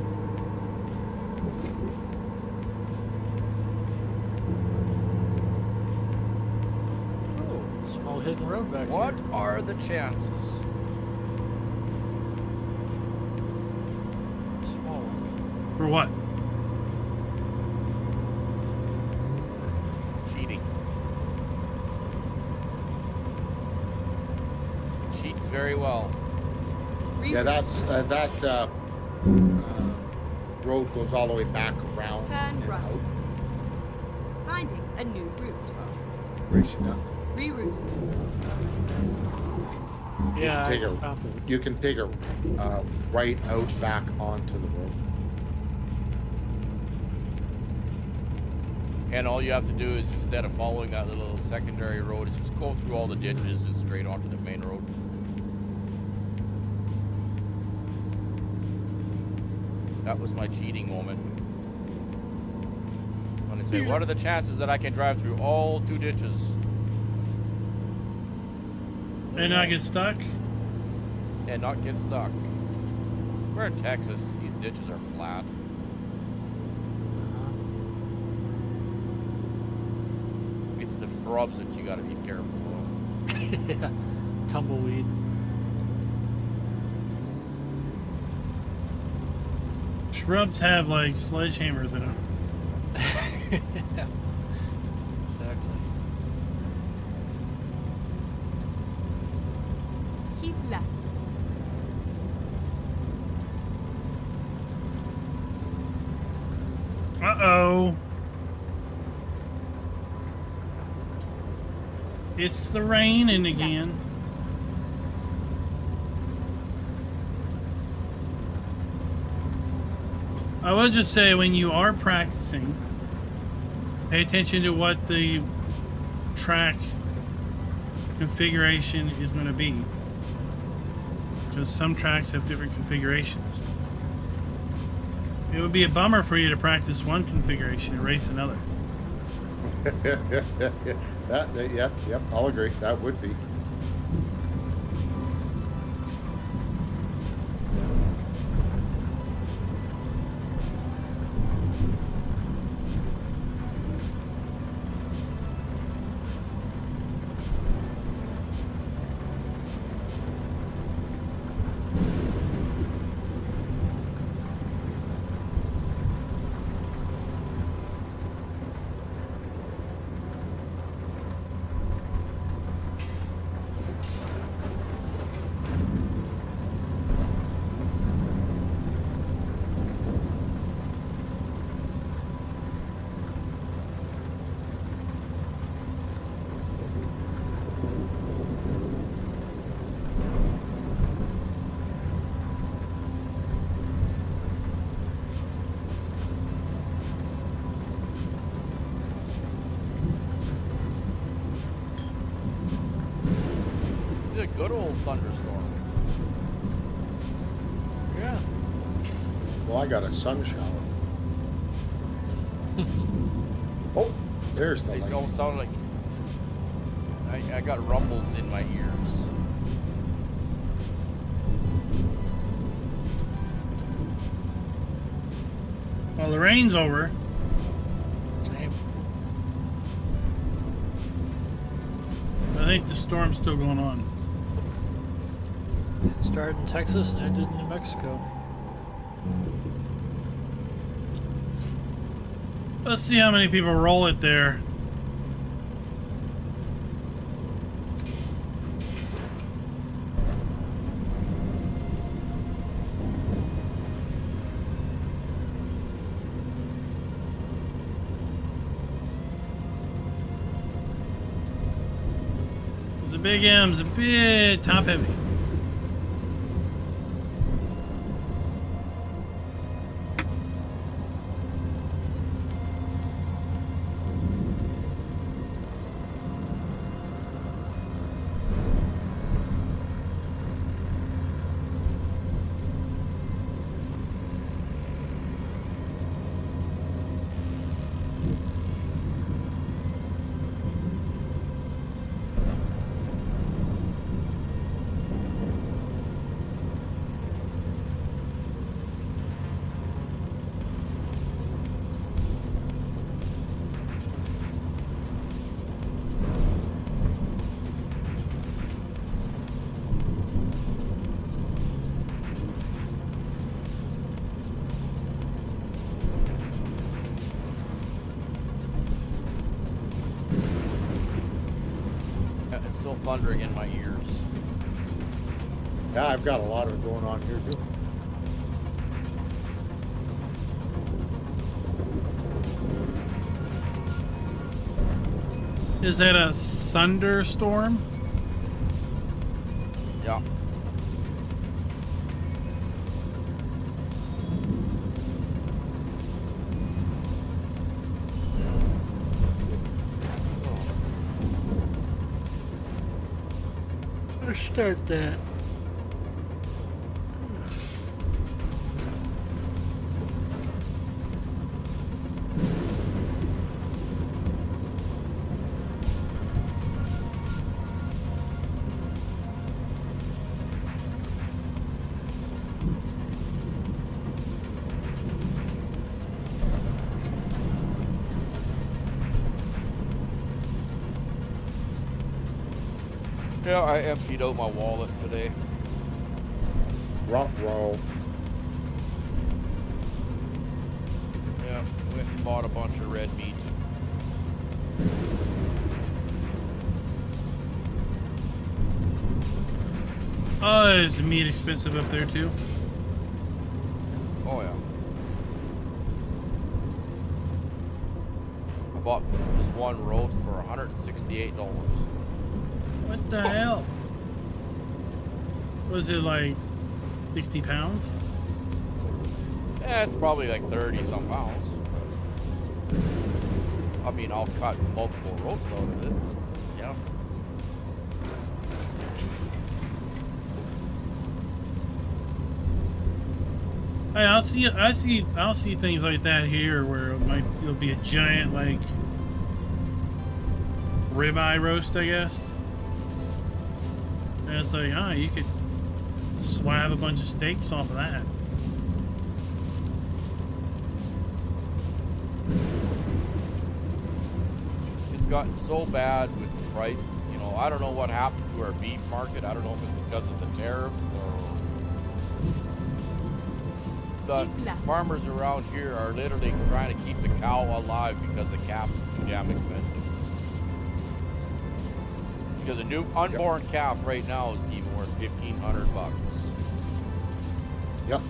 Oh, small hidden road back What here. are the chances? Small one. For what? Cheating. It cheats very well. Yeah, that's that road goes all the way back around Turn and right. out. Finding a new route. Racing up. Reroute. Yeah, take I a- found it. You can take a right out back onto the road. And all you have to do is, instead of following that little secondary road, is just go through all the ditches and straight onto the main road. That was my cheating moment. When I said, what are the chances that I can drive through all 2 ditches? And not get stuck? And not get stuck. We're in Texas. These ditches are flat. It's the shrubs that you gotta be careful of. Yeah. Tumbleweed. Shrubs have like sledgehammers in them. Yeah. Exactly. Keep left. Uh-oh. It's the raining again. I will just say, when you are practicing, pay attention to what the track configuration is going to be. Because some tracks have different configurations. It would be a bummer for you to practice one configuration and race another. Yep, I'll agree. That would be. a good old thunderstorm. Yeah. Well, I got a sun shower. Oh, there's the It light. don't sound like I got rumbles in my ears. Well, the rain's over. Same. I think the storm's still going on. It started in Texas and ended in New Mexico. Let's see how many people roll it there. The Big M's a bit top heavy. It's still thundering in my ears. Yeah, I've got a lot of it going on here too. Is that a thunderstorm? Yeah. Let's start that. Yeah, I emptied out my wallet today. Rump roll. Yeah, went and bought a bunch of red meat. Oh, is meat expensive up there too? Oh yeah. I bought this one roast for $168. What the hell? Was it like 60 pounds? Yeah, it's probably like 30 some pounds. I mean, I'll cut multiple roasts out of it. Yeah. Hey, I'll see things like that here where it'll be a giant like ribeye roast, I guess. And it's like, oh, you could swab a bunch of steaks off of that. It's gotten so bad with the prices. You know, I don't know what happened to our beef market. I don't know if it's because of the tariffs or the farmers around here are literally trying to keep the cow alive because the calf is too damn expensive. Because a new unborn calf right now is even worth $1,500. Yep.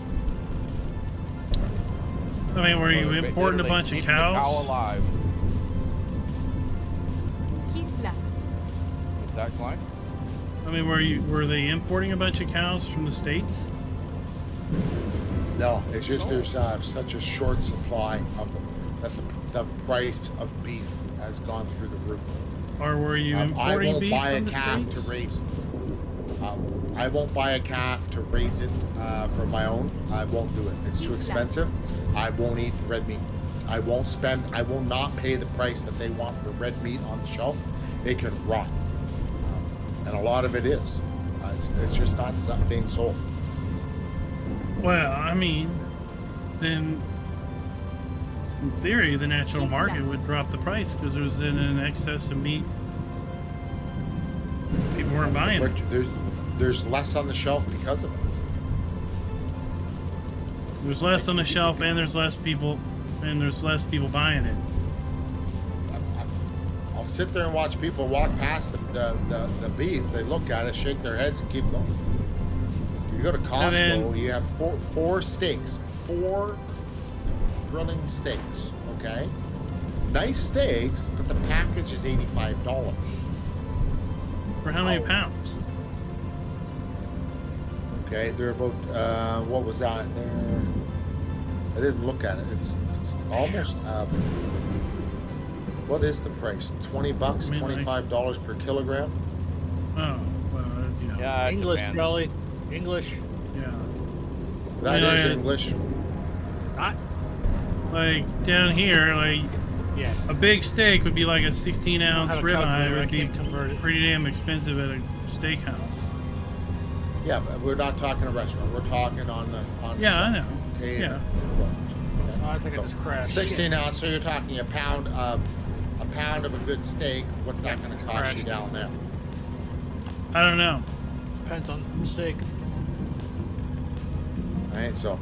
I mean, were you So they're importing a literally bunch of keeping the cow cows? alive. Keep left. What's that, Klein? I mean, were they importing a bunch of cows from the States? No, it's just No. there's such a short supply of them that the price of beef has gone through the roof. Or were you I importing won't beef buy a from the calf States? to raise. I won't buy a calf to raise it for my own. I won't do it. It's too expensive. I won't eat red meat. I will not pay the price that they want for red meat on the shelf. It can rot. And a lot of it is. It's just not being sold. Well, I mean, then in theory, the natural market would drop the price because there's an excess of meat. People weren't buying it. There's less on the shelf because of it. There's less on the shelf, and there's less people buying it. I'll sit there and watch people walk past the beef. They look at it, shake their heads, and keep going. You go to Costco, you have four steaks, 4 grilling steaks. Okay, nice steaks, but the package is $85. For how many pounds? Okay, they're about what was that? I didn't look at it. It's almost what is the price? $20, $25 per kilogram. Oh, well, you know. Yeah, it English, depends. Jolly. English. Yeah. That I mean, is I- English. Not. Like down here, like Yeah. a big steak would be like a 16-ounce How to ribeye. calculate It it, I would be can't convert it. pretty damn expensive at a steakhouse. Yeah, but we're not talking a restaurant. We're talking on the Yeah, I know. Okay. Yeah. Oh, I think I just crashed. 16 ounce. So you're talking a pound of a good steak. What's that going to cost Crashed. you down there? I don't know. Depends on the steak. All right. So,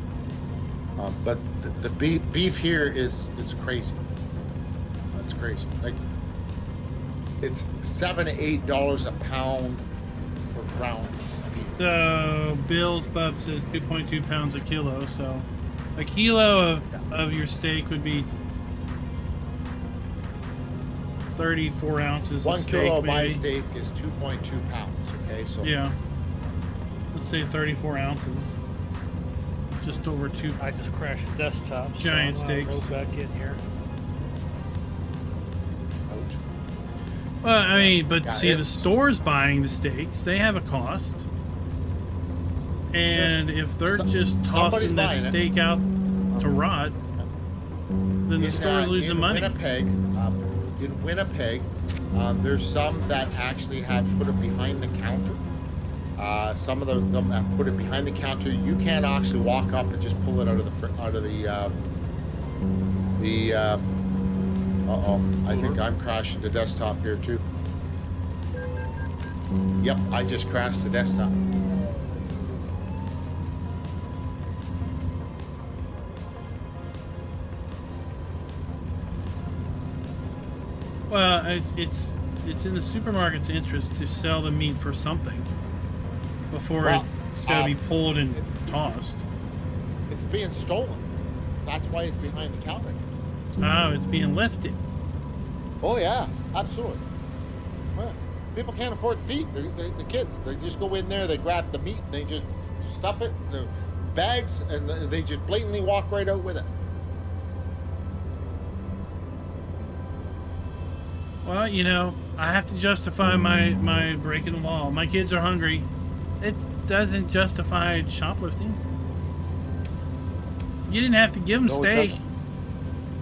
but the beef here is crazy. It's crazy. Like it's $7 to $8 a pound for ground beef. So Bill's Bub says 2.2 pounds a kilo. So a kilo of your steak would be 34 ounces. 1 of steak, kilo of my maybe. steak is 2.2 pounds. Okay, so Yeah. Let's say 34 ounces. Just over 2. I just crashed the desktop. Giant so I'm steaks. gonna Go back in here. ouch. Well, I mean, but Yeah, see, the it's- stores buying the steaks, they have a cost. And if they're just Somebody's tossing the buying it. steak out to rot, then the store's losing in money. Winnipeg, there's some that actually have put it behind the counter. Some of them have put it behind the counter. You can't actually walk up and just pull it out of the. I think I'm crashing the desktop here too. Yep, I just crashed the desktop. Well, it's in the supermarket's interest to sell the meat for something before Well, it's got to be pulled and tossed. It's being stolen. That's why it's behind the counter. Oh, it's being lifted. Oh yeah, absolutely. Well, people can't afford feet. The kids, they just go in there, they grab the meat, they just stuff it in the bags, and they just blatantly walk right out with it. Well, you know, I have to justify my breaking the law. My kids are hungry. It doesn't justify shoplifting. You didn't have to give them No, it steak. doesn't.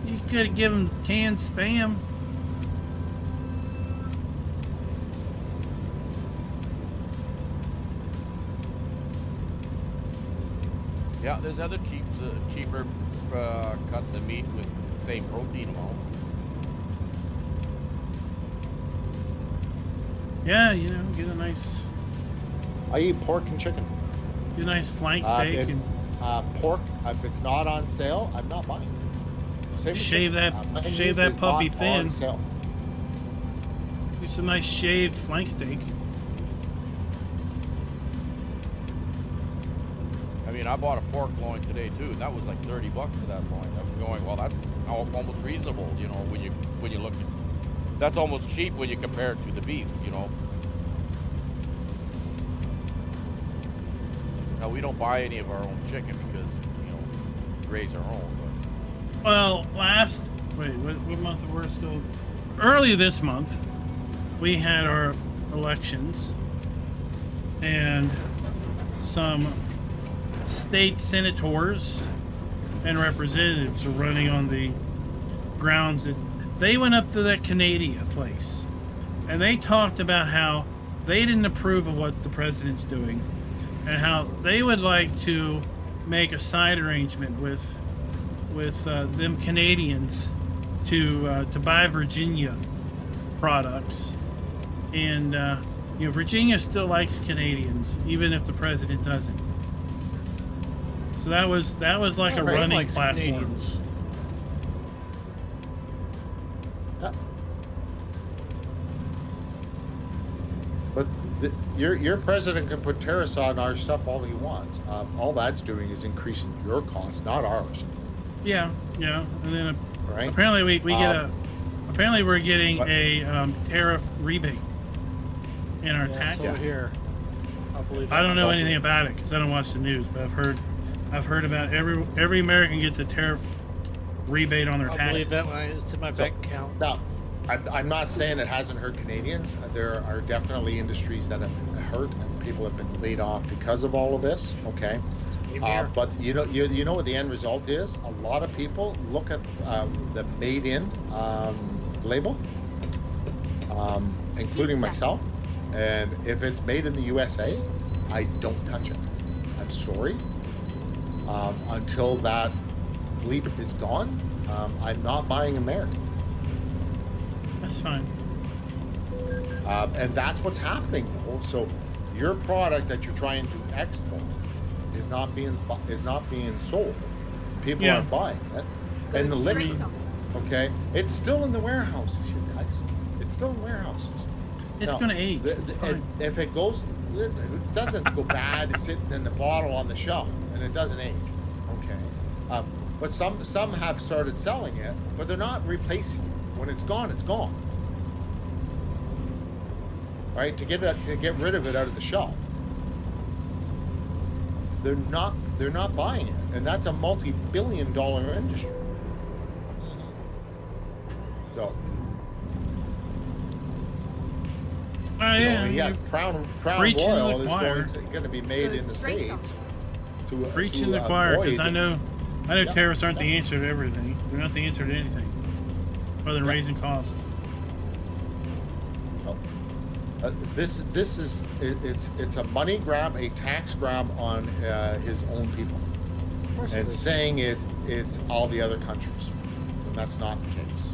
You could have given them canned Spam. Yeah, there's other cheaper cuts of meat with same protein amount. Yeah, you know, get a nice I eat pork and chicken. flank steak and Pork, if it's not on sale, I'm not buying. Same with Shave chicken. that- my shave meat that is puppy not thin. on sale. do some nice shaved flank steak. I mean, I bought a pork loin today too, and that was like $30 for that loin. I was going, well, that's almost reasonable, you know, when you look at. That's almost cheap when you compare it to the beef, you know. Now we don't buy any of our own chicken because, you know, we raise our own. But Well, what month we're still? Early this month, we had our elections, and some state senators and representatives are running on the grounds that they went up to that Canada place and they talked about how they didn't approve of what the president's doing and how they would like to make a side arrangement with them Canadians to buy Virginia products, and Virginia still likes Canadians even if the president doesn't. So that was like a Everybody running likes platform. Canadians. But your president can put tariffs on our stuff all he wants. All that's doing is increasing your costs, not ours. Yeah, and then Right? apparently we get apparently we're getting What? a tariff rebate in our Yeah, taxes. so here. I believe I don't know That's anything it. about it because I don't watch the news, but I've heard about every American gets a tariff rebate on their I taxes. believe that when it's in my So- bank account. Now, I'm not saying it hasn't hurt Canadians. There are definitely industries that have been hurt and people have been laid off because of all of this. Okay, Same here. but you know what the end result is? A lot of people look at the made in label, including myself, and if it's made in the USA, I don't touch it. I'm sorry. Until that bleep is gone, I'm not buying American. That's fine. And that's what's happening, though. So your product that you're trying to export is not being sold. People Yeah. aren't buying it, and the Straight liquid, to 'em. okay, it's still in the warehouses here, guys. It's still in warehouses. It's Now, gonna age. It's fine. and if it goes, it doesn't go bad. It's sitting in the bottle on the shelf, and it doesn't age. Okay, but some have started selling it, but they're not replacing it. When it's gone, it's gone. Right? To get rid of it out of the shelf. They're not buying it, and that's a multi-billion-dollar industry. So, Yeah, yeah, Crown preaching to Royal the is choir. going to be made Goes in the straight to 'em. States. Preaching to the choir, because avoid- I know Yep. tariffs aren't the answer to everything. They're not the answer to anything, other than raising costs. This is it's a money grab, a tax grab on his own people, Of course it and is. saying it's all the other countries, and that's not the case.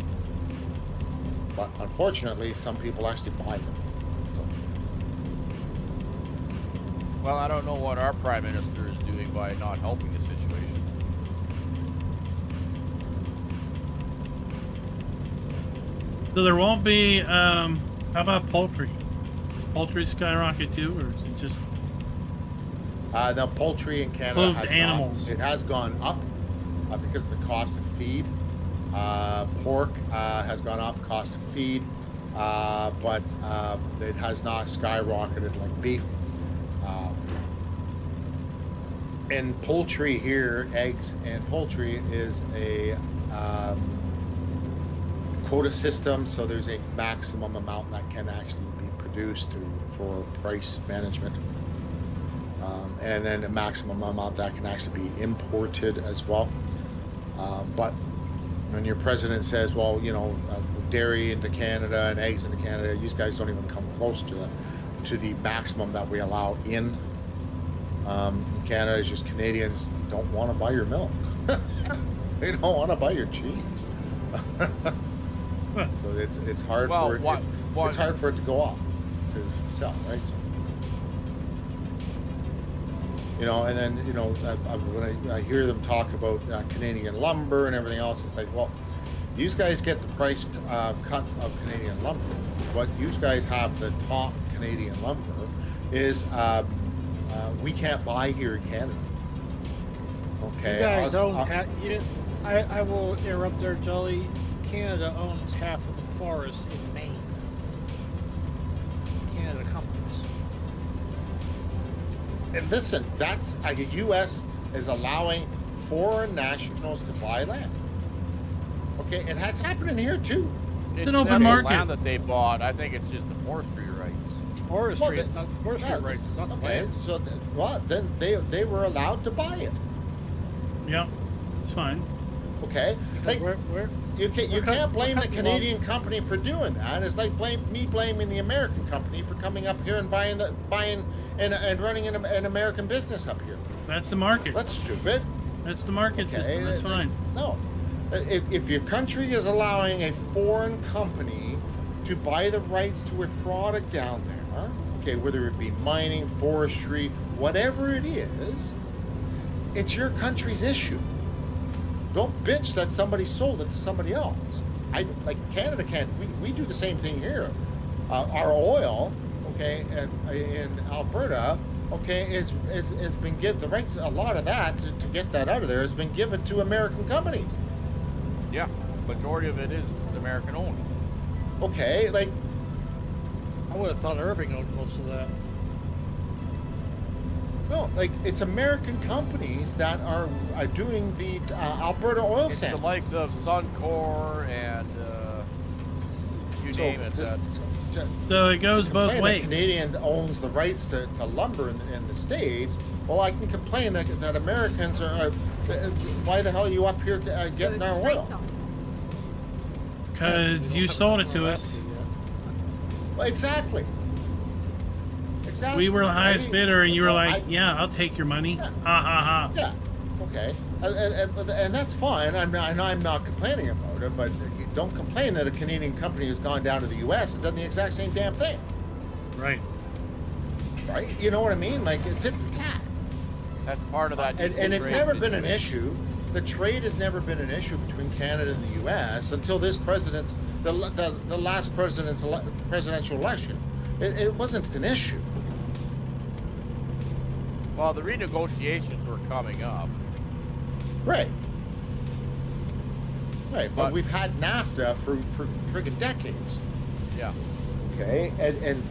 But unfortunately, some people actually buy them. So, Well, I don't know what our prime minister is doing by not helping the situation. So there won't be. How about poultry? Does poultry skyrocket too, or is it just? now poultry in Canada Clothed has animals. It has gone up because of the cost of feed. Pork has gone up, cost of feed, but it has not skyrocketed like beef. And poultry here, eggs and poultry is a quota system, so there's a maximum amount that can actually be produced for price management. And then a maximum amount that can actually be imported as well. But when your president says, well, dairy into Canada and eggs into Canada, you guys don't even come close to the maximum that we allow in Canada. It's just Canadians don't want to buy your milk. They don't want to buy your cheese. So it's hard Well, for it. what- It's hard for it to go up to sell, right? So, and then when I hear them talk about Canadian lumber and everything else, it's like, well, you guys get the price cuts of Canadian lumber. What you guys have the top Canadian lumber is we can't buy here in Canada. Okay. You guys I'll- own I will interrupt there, Jolly. Canada owns half of the forest in Maine. Canada companies. And listen, that's the U.S. is allowing foreign nationals to buy land. Okay, and that's happening here too. it's an open never market. land that they bought. I think it's just the forestry rights. Forestry Well, is not forestry yeah, rights. It's not the Okay, land. so well, then they were allowed to buy it. Yeah, it's fine. Okay, Because like we're you we're can't blame the cutting Canadian company for doing that. It's like blaming the American company for coming up here and buying and running an American business up here. That's the market. That's stupid. That's the market system. That's fine. No, if your country is allowing a foreign company to buy the rights to a product down there, okay, whether it be mining, forestry, whatever it is, it's your country's issue. Don't bitch that somebody sold it to somebody else. Like Canada can't. We do the same thing here. Our oil, okay, in Alberta, okay, is been given the rights. A lot of that to get that out of there has been given to American companies. Yeah, majority of it is American owned. Okay, like I would have thought Irving owned most of that. no, like it's American companies that are doing the Alberta oil It's the sands. likes of Suncor and you So, name it. to- So it goes both complain that ways. Canadian owns the rights to lumber in the States. Well, I can complain that Americans are. Why the hell are you up here getting Good our straight oil? talk. Because you sold it to us. Well, exactly. Exactly. We were the highest Right? bidder, and you were Well, like, "Yeah, I'll take your money." Yeah. Ha ha ha. Yeah. Okay. And that's fine. I'm not complaining about it. But you don't complain that a Canadian company has gone down to the U.S. and done the exact same damn thing. Right. Right? You know what I mean? Like it's tit for tat. That's part of that. And it's trade never been an situation. issue. The trade has never been an issue between Canada and the U.S. until this president's the last presidential election. It wasn't an issue. Well, the renegotiations were coming up. Right. Right. But But- we've had NAFTA for friggin' decades. Yeah. Okay. And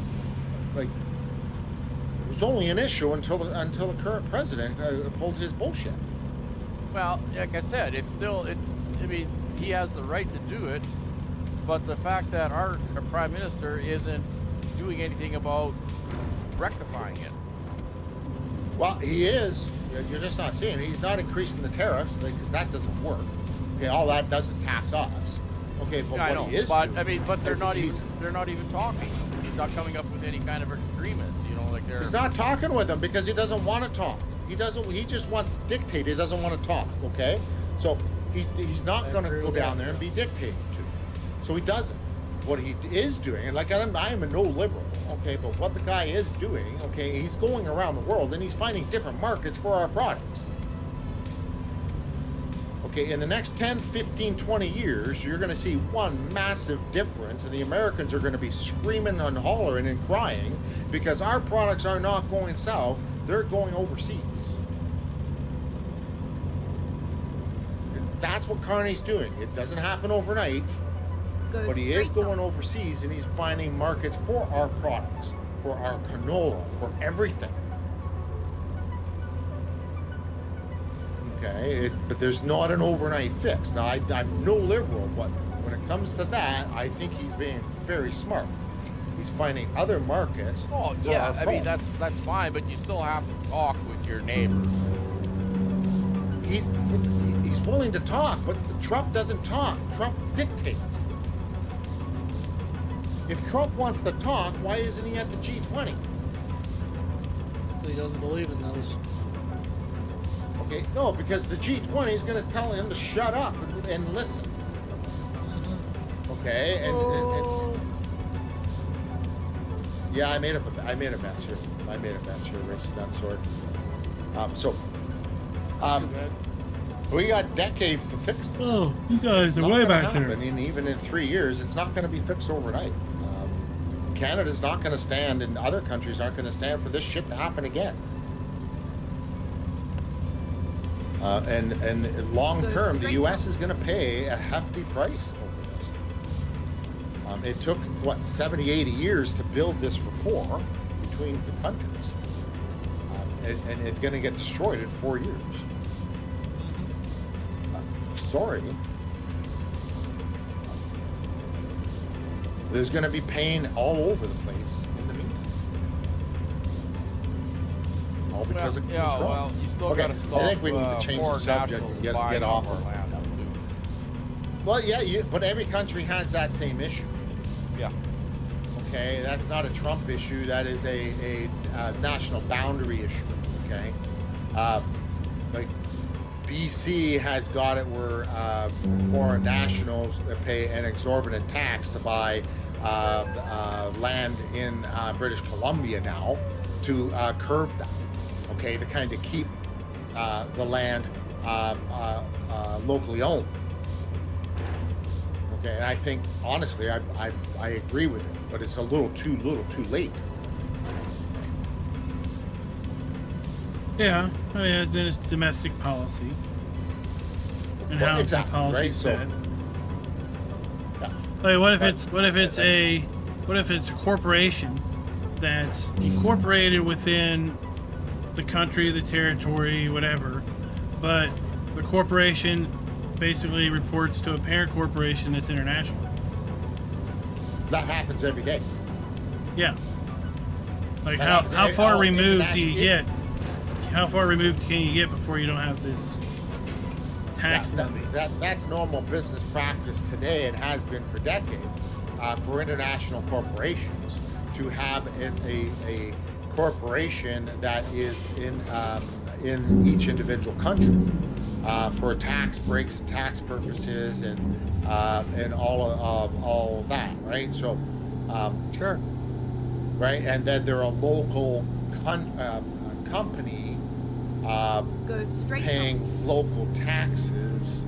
like it was only an issue until the current president pulled his bullshit. Well, like I said, I mean, he has the right to do it, but the fact that our prime minister isn't doing anything about rectifying it. Well, he is. You're just not seeing it. He's not increasing the tariffs because that doesn't work. Okay, all that does is tax us. Okay, but Yeah, I what know, he is but doing I mean, but they're is not he's- even talking. They're not coming up with any kind of agreements. You know, like they're. He's not talking with them because he doesn't want to talk. He just wants to dictate. He doesn't want to talk. Okay, so he's not going to go down there and be dictated to. So he doesn't. What he is doing, and like I am a no liberal, okay, but what the guy is doing, okay, he's going around the world and he's finding different markets for our products. Okay, in the next 10, 15, 20 years, you're going to see one massive difference, and the Americans are going to be screaming and hollering and crying because our products are not going south, they're going overseas. And that's what Carney's doing. It doesn't happen overnight. Good But he is straight going talk. overseas and he's finding markets for our products, for our canola, for everything. Okay, but there's not an overnight fix. Now, I'm no liberal, but when it comes to that, I think he's being very smart. He's finding other markets. Oh for yeah, our I mean products. that's fine, but you still have to talk with your neighbors. He's willing to talk, but Trump doesn't talk. Trump dictates. If Trump wants to talk, why isn't he at the G20? He doesn't believe in those. Okay, no, because the G20 is going to tell him to shut up and listen. Okay, and yeah, I made a mess here. I made a mess here, racing that sword. Too bad. We got decades to fix this. Oh, you guys It's are not way gonna back there. happen, and even in 3 years, it's not going to be fixed overnight. Canada's not going to stand, and other countries aren't going to stand for this shit to happen again. And long Good term, the straight U.S. talk. is going to pay a hefty price over this. It took, 70, 80 years to build this rapport between the countries. And it's going to get destroyed in 4 years. Sorry. there's going to be pain all over the place in the meantime. All because of yeah, control. well, you still Okay, got to stop. I think we need to change the foreign subject nationals and get buying off our of land that. too. Well, yeah, but every country has that same issue. Yeah. Okay, that's not a Trump issue. That is a national boundary issue. Okay, like BC has got it where foreign nationals pay an exorbitant tax to buy land in British Columbia now to curb that. Okay, to kind of keep the land locally owned. Okay, and I think honestly, I agree with it, but it's a little too late. Yeah, I mean, then it's domestic policy and Well, how exactly, the policy right? So- set. Yeah. Like, what if But- it's a corporation that's incorporated within the country, the territory, whatever, but the corporation basically reports to a parent corporation that's international. That happens every day. Yeah. Like That how happens- far all removed do you international- get? How far removed can you get before you don't have this tax Yeah, levy? that's normal business practice today and has been for decades for international corporations to have a corporation that is in each individual country for tax breaks and tax purposes and all of that, right? So Sure. right, and then they're a local company Goes straight paying to local taxes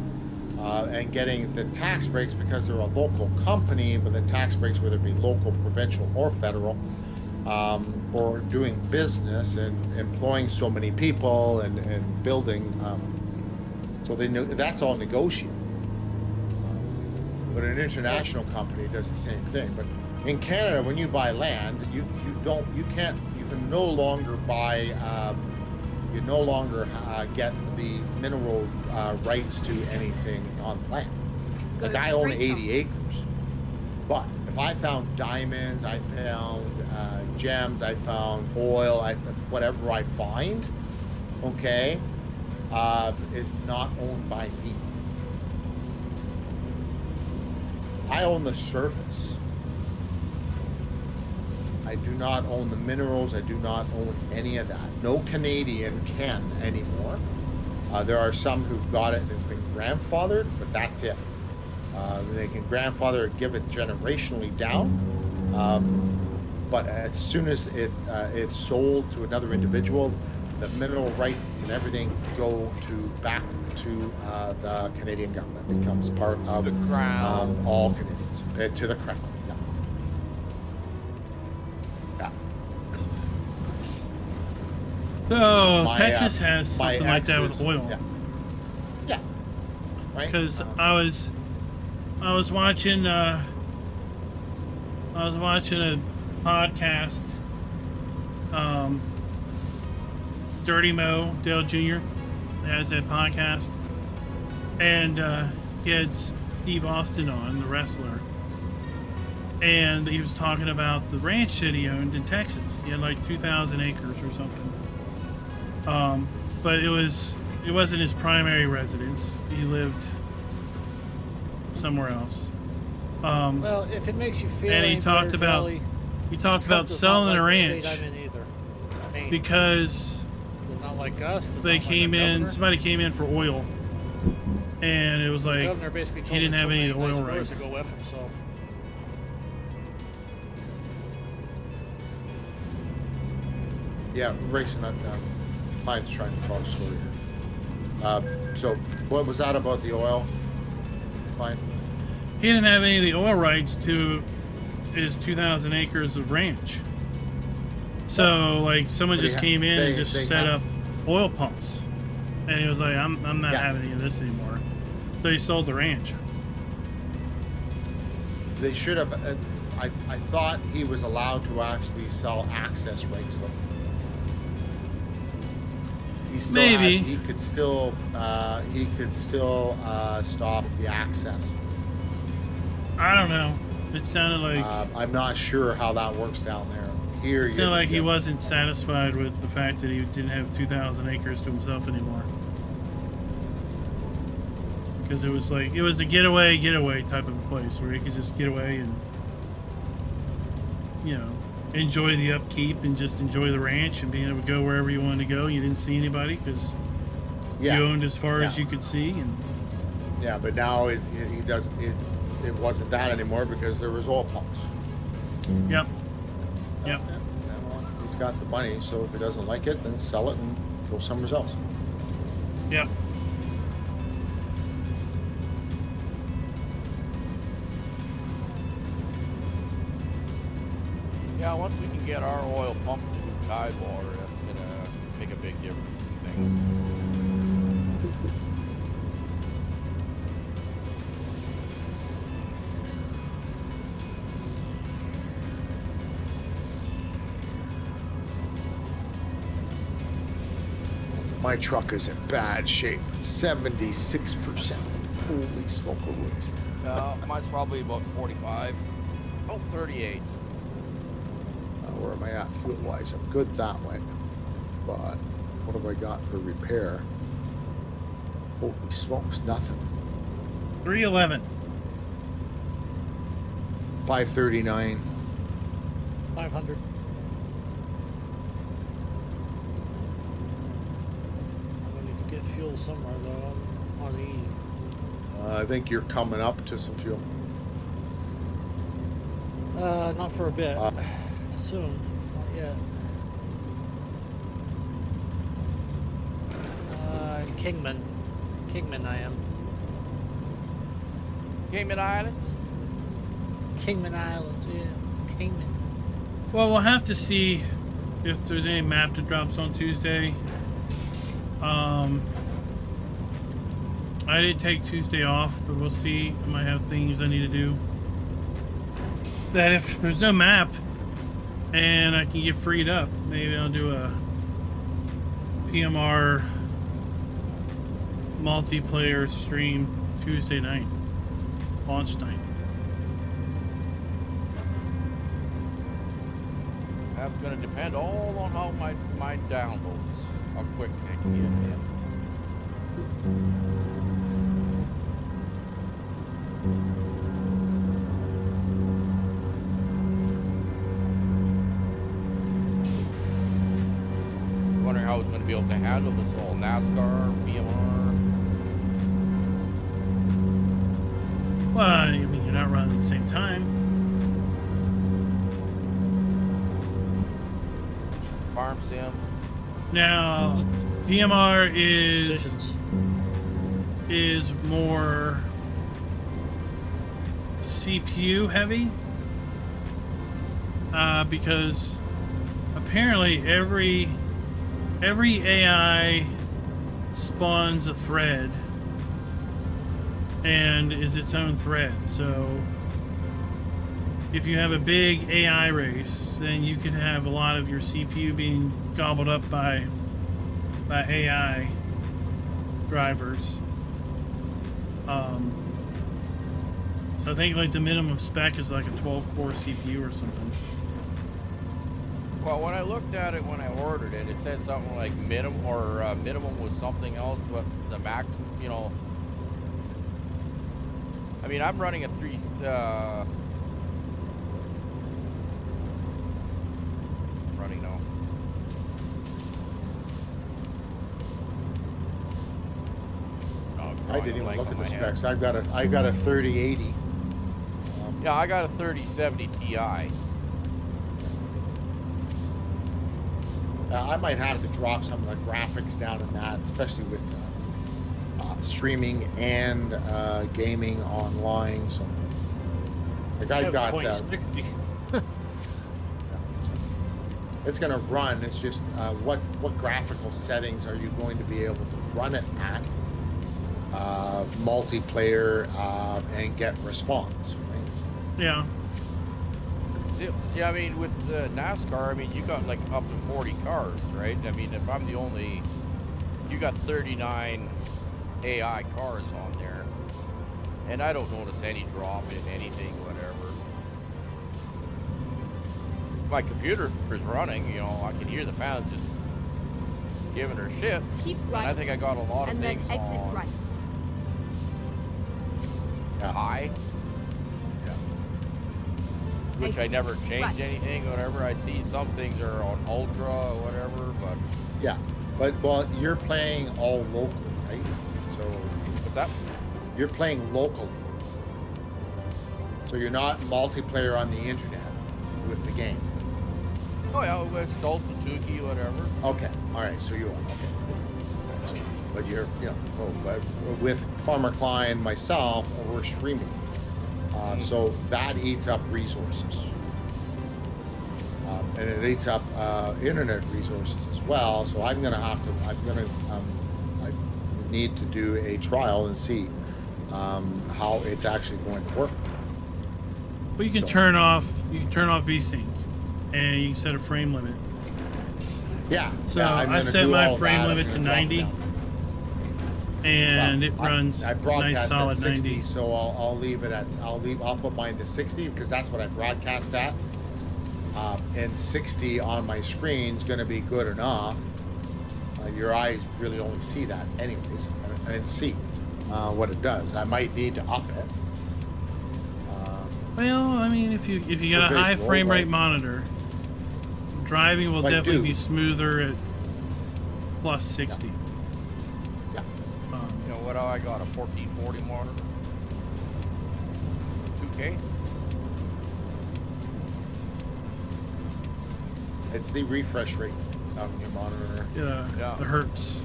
and getting the tax breaks because they're a local company, but the tax breaks, whether it be local, provincial, or federal, or doing business and employing so many people and building. So they know that's all negotiable. But an international company does the same thing. But in Canada, when you buy land, you can no longer buy. You no longer get the mineral rights to anything on the land. Like Goes I own straight 80 acres, but if I found diamonds, I found gems, I found oil, whatever I find, okay, is not owned by me. I own the surface. I do not own the minerals. I do not own any of that. No Canadian can anymore. There are some who've got it and it's been grandfathered, but that's it. They can grandfather it, give it generationally down. But as soon as it's sold to another individual, the mineral rights and everything go back to the Canadian government. It becomes part of The Crown. all Canadians to the Crown. Yeah. Yeah. So My, Texas has my something like that with exes- oil. Yeah. Yeah. Right. Because I was watching a podcast. Dirty Mo Dale Jr. has that podcast, and he had Steve Austin on, the wrestler, and he was talking about the ranch that he owned in Texas. He had like 2,000 acres or something. But it wasn't his primary residence. He lived somewhere else. Well, if it makes you feel And he any talked better, about Jolly, Trump does not selling like the the ranch state I'm in either. I mean, because does not like us. Does they not like came our in. governor. Somebody came in for oil, and it was The like governor basically told he didn't him have so any many oil nice words rights. to go F himself. Yeah, racing up down. Client's trying to tell a story here. So, what was that about the oil? Client? he didn't have any of the oil rights to his 2,000 acres of ranch. So like someone But he just ha- came in and they- just they set ha- up oil pumps, and he was like, I'm not Yeah. having any of this anymore. So he sold the ranch. They should have. I thought he was allowed to actually sell access rights though. He still Maybe. he could still stop the access. I don't know. It sounded like I'm not sure how that works down there. Here, it sounded like he wasn't satisfied with the fact that he didn't have 2,000 acres to himself anymore. Because it was like, it was a getaway type of a place where he could just get away and, you know, enjoy the upkeep and just enjoy the ranch and being able to go wherever you wanted to go. You didn't see anybody because you owned as far as you could see. And yeah, but now he doesn't. It wasn't that anymore because there was oil pumps. Yep. Yep. Well, he's got the money, so if he doesn't like it, then sell it and go somewhere else. Yep. Yeah, once we can get our oil pumped through Tidewater, that's gonna make a big difference in things. My truck is in bad shape. 76%. Holy smoke-a-root. Mine's probably about 45. Oh, 38. Where am I at fuel-wise? I'm good that way. But what have I got for repair? Holy smokes, nothing. 311. 539. 500. I'm gonna need to get fuel somewhere though. On E. I think you're coming up to some fuel. Not for a bit. Soon. Not yet. Kingman. Kingman I am. Cayman Islands? Kingman Islands, yeah. Kingman. Well, we'll have to see if there's any map that drops on Tuesday. I did take Tuesday off, but we'll see. I might have things I need to do. That if there's no map and I can get freed up, maybe I'll do a PMR multiplayer stream Tuesday night, launch night. That's gonna depend all on how my downloads, how quick I can get in. Wondering how it's going to be able to handle this all NASCAR, PMR. Well, I mean, you're not running at the same time. Farm sim. Now, PMR Decisions. is more CPU heavy because apparently every AI spawns a thread and is its own thread. So if you have a big AI race, then you could have a lot of your CPU being gobbled up by AI drivers. So I think like the minimum spec is like a 12-core CPU or something. Well, when I looked at it when I ordered it, it said something like minimum or minimum was something else, but the maximum, you know. I mean, I'm running a running now. I didn't even look at the specs. I got a 3080. Yeah, I got a 3070 Ti. I might have to drop some of the graphics down in that, especially with streaming and gaming online. So, like I got, it's going to run. It's just what graphical settings are you going to be able to run it at? Multiplayer and get response, right? Yeah. Yeah, I mean, with NASCAR, I mean, you got like up to 40 cars, right? I mean, if I'm the only, you got 39 AI cars on there, and I don't notice any drop in anything, whatever. my computer is running. You know, I can hear the fans just giving her shit. Keep And right. I think I got a lot of And then things exit on right. Yeah. high, Yeah. which I Exit never change right. anything. Whatever I see, some things are on ultra or whatever. But Yeah. But well, you're playing all local, right? So what's that? you're playing locally. So you're not multiplayer on the internet with the game. Oh yeah, with Schultz and Tukey, whatever. Okay. All right. So you are okay. So, but you're, you know, but with Farmer Klein, myself, we're streaming. So that eats up resources, and it eats up internet resources as well. So I need to do a trial and see how it's actually going to work. Well, you can So- turn off VSync, and you can set a frame limit. Yeah. So yeah, I'm I gonna set do my all frame that. I'm limit to gonna drop 90, down. and Well, it runs I nice broadcast solid at 60, 90. so I'll leave it at I'll put mine to 60 because that's what I broadcast at. And 60 on my screen is going to be good enough. Your eyes really only see that, anyways, and see what it does. I might need to up it. Well, I mean, if you got For a high visual, frame rate right? monitor, driving will I definitely do. be smoother at plus 60. Yeah. You know what? I got a 1440 monitor, 2K. It's the refresh rate on your monitor. Yeah. The hertz.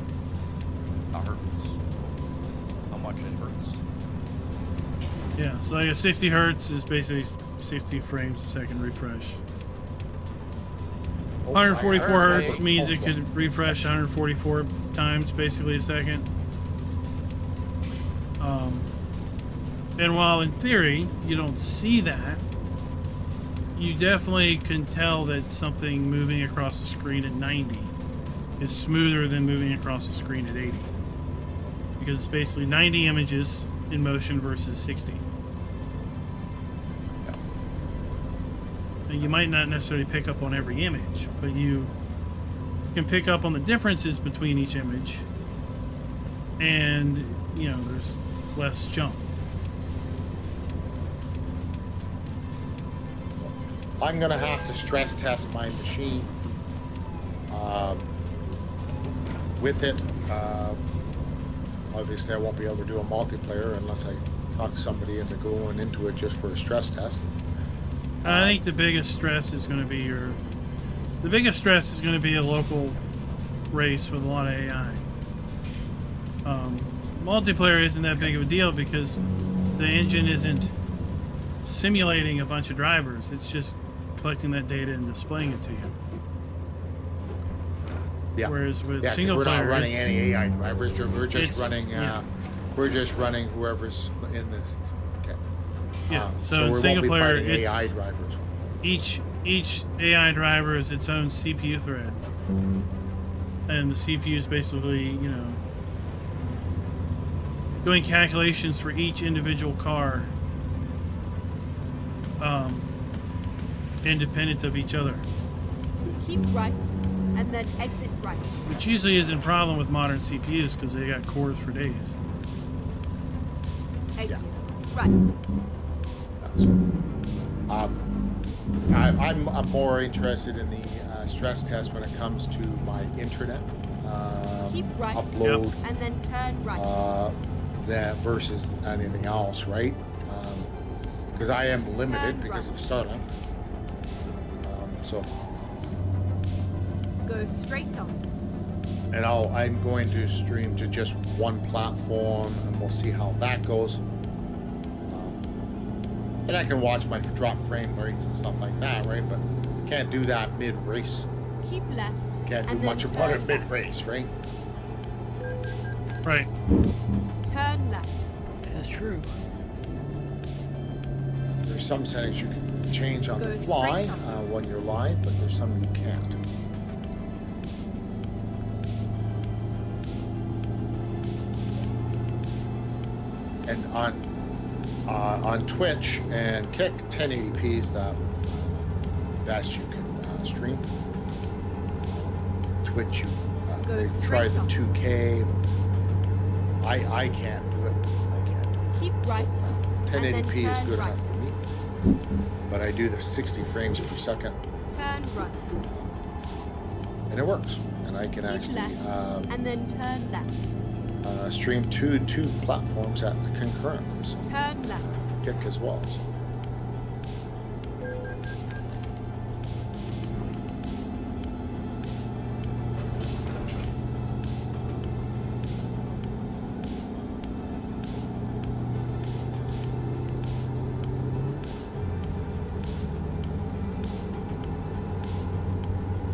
Not hertz. How much it hurts? Yeah, so like a 60 hertz is basically 60 frames a second refresh. Oh, 144 I heard hertz it. means it Ultra. could refresh 144 times basically a second. And while in theory you don't see that, you definitely can tell that something moving across the screen at 90 is smoother than moving across the screen at 80. Because it's basically 90 images in motion versus 60. And you might not necessarily pick up on every image, but you can pick up on the differences between each image, and you know there's less jump. I'm gonna have to stress test my machine with it. Obviously, I won't be able to do a multiplayer unless I talk somebody into going into it just for a stress test. I think the biggest stress is going to be a local race with a lot of AI. Multiplayer isn't that big of a deal because the engine isn't simulating a bunch of drivers. It's just collecting that data and displaying it to you. Yeah. Whereas with Yeah, 'cause single we're player, not running it's- any AI drivers. We're just it's- running. yeah. We're just running whoever's in this. Okay. Yeah, so we in won't single be player, fighting it's AI drivers. each AI driver is its own CPU thread, and the CPU is basically, you know, doing calculations for each individual car, independent of each other, Keep right. And then exit right. which usually isn't a problem with modern CPUs because they got cores for days. Exit right. So, I'm more interested in the stress test when it comes to my internet Keep right. upload And then turn right. that versus anything else, right? Because I am limited Turn because right. of Starlink. So, Go straight on. and I'm going to stream to just one platform, and we'll see how that goes. And I can watch my drop frame rates and stuff like that, right? But can't do that mid-race. Keep left. Can't do And then much about it turn left. mid-race, right? Right. Turn left. That's true. There's some settings you can change on Go the fly straight on. when you're live, but there's some you can't. And on Twitch and Kick, 1080p is the best you can the stream. Twitch, you Go they straight try the up. 2K. I can't do it. I can't do it. Keep right. And then 1080p is turn good right. enough for me. But I do the 60 frames per second, Turn right. and it works. And I can Keep actually left. And then turn left. stream two platforms at concurrently. So Turn left. kick as well. So.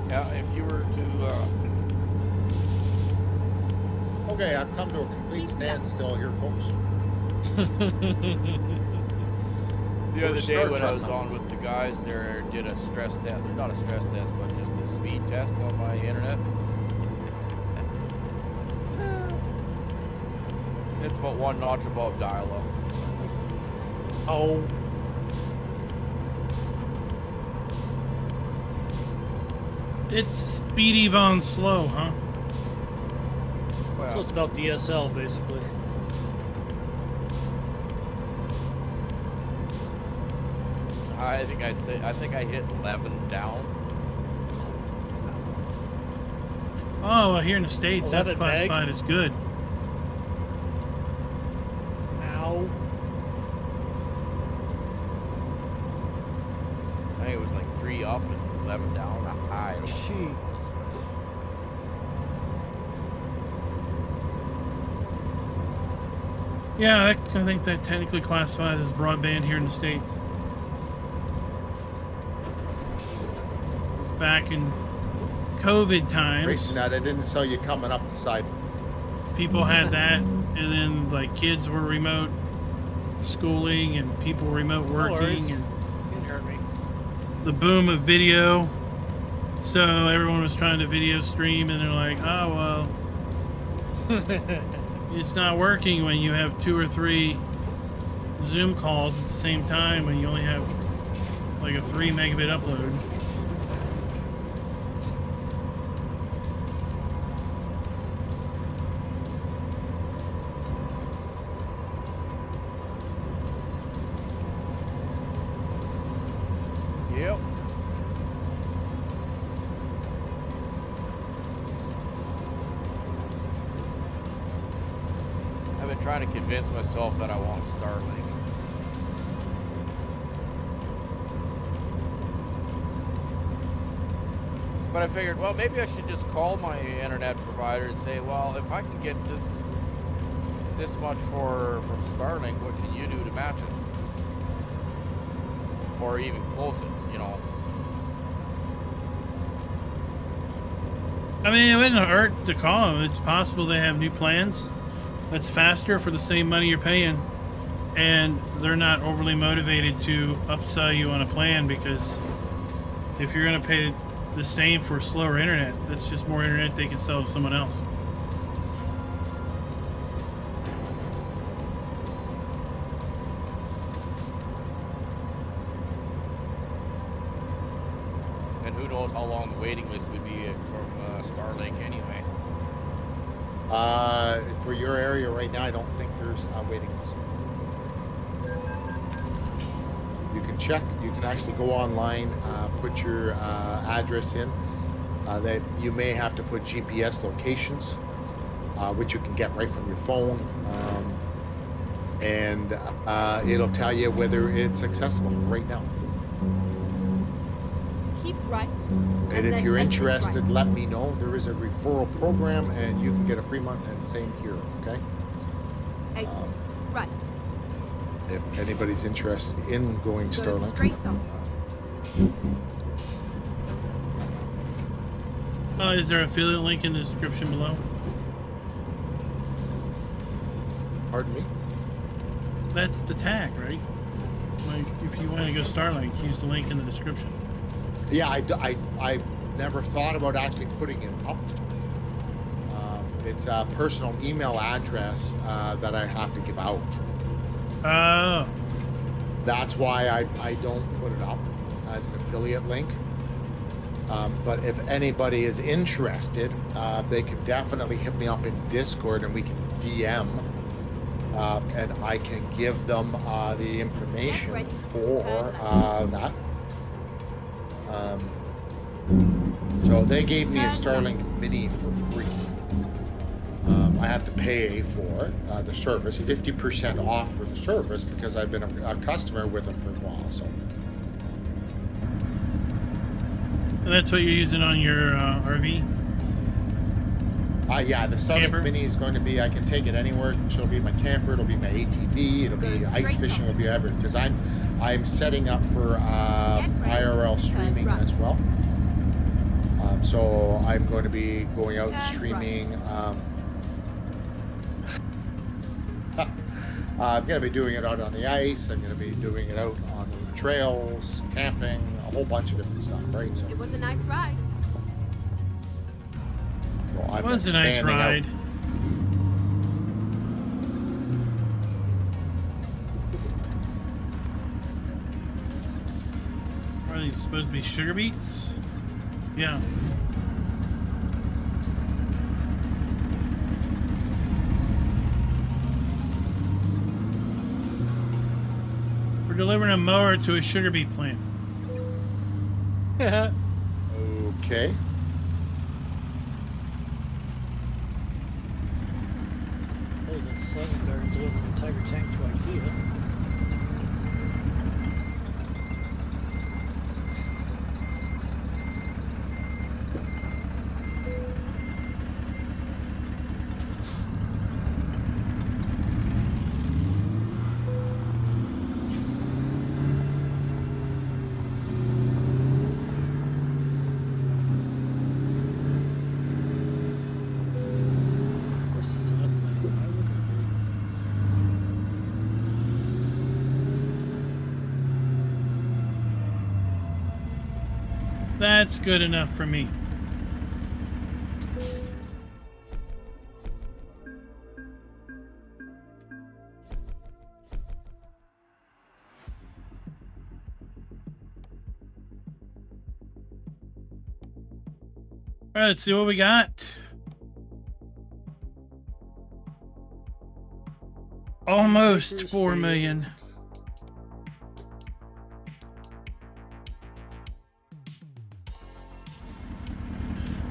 Yeah, if you were to, Okay, I've come to a complete Keep standstill here, folks. the other day Star when I Trek was now. on with the guys there, did a stress test, not a stress test, but just a speed test on my internet. It's about 1 notch above dial-up. Oh, It's Speedy Von Slow, huh? so Well, it's about DSL basically. I think I hit 11 down. Oh, well, here in the States, that's 11 meg? classified as good. Ow. I think it was like 3 up and 11 down. I don't know. Jeez. Yeah, I think that technically classifies as broadband here in the States. It's back in COVID times. Racing that, I didn't saw you coming up the side. People had that, and then like kids were remote schooling and people were remote worries. working, and You didn't hurt me. the boom of video. So everyone was trying to video stream, and they're like, "Oh well, it's not working when you have 2 or 3 Zoom calls at the same time when you only have like a 3 megabit upload." Yep. I've been trying to convince myself that I want Starlink. But I figured, well, maybe I should just call my internet provider and say, well, if I can get this much from Starlink, what can you do to match it? Or even close it, you know? I mean, it wouldn't hurt to call them. It's possible they have new plans that's faster for the same money you're paying, and they're not overly motivated to upsell you on a plan, because if you're going to pay the same for slower internet, that's just more internet they can sell to someone else. And who knows how long the waiting list would be from Starlink anyway. For your area right now, I don't think there's a waiting list. You can check. You can actually go online, put your address in. That you may have to put GPS locations, which you can get right from your phone, and it'll tell you whether it's accessible right now. Keep right. And if then you're exit interested, right. let me know. There is a referral program, and you can get a free month, and same here. Okay. Exit right. If anybody's interested in going Go Starlink. straight up. Is there an affiliate link in the description below? Pardon me. That's the tag, right? Like, if you want to go Starlink, use the link in the description. Yeah, I never thought about actually putting it up. It's a personal email address that I have to give out. Oh, That's why I don't put it up as an affiliate link. But if anybody is interested, they can definitely hit me up in Discord and we can DM. And I can give them the information for that. So they gave me a Starlink Mini for free. I have to pay for the service, 50% off for the service because I've been a customer with them for a while. So. And that's what you're using on your RV? Yeah, the Starlink Camper? Mini is going to be, I can take it anywhere. So it'll be my camper, it'll be my ATV, it'll be ice fishing, it'll be everything. Because I'm setting up for IRL streaming as well. So I'm going to be going out and streaming. I'm going to be doing it out on the ice. I'm going to be doing it out on the trails, camping, a whole bunch of different stuff, right? So It was a nice ride. It was a nice ride. Are these supposed to be sugar beets? Yeah. We're delivering a mower to a sugar beet plant. Okay. There's a Sun Guard delivering a Tiger tank to IKEA. That's good enough for me. All right, let's see what we got. Almost 4 million.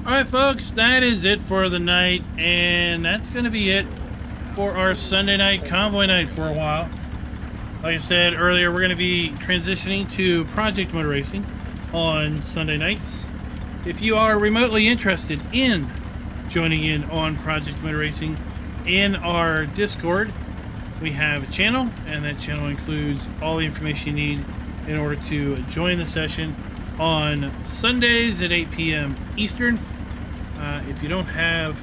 All right, folks, that is it for the night, and that's going to be it for our Sunday night convoy night for a while. Like I said earlier, we're going to be transitioning to Project Motor Racing on Sunday nights. If you are remotely interested in joining in on Project Motor Racing in our Discord, we have a channel, and that channel includes all the information you need in order to join the session on Sundays at 8 p.m. Eastern. If you don't have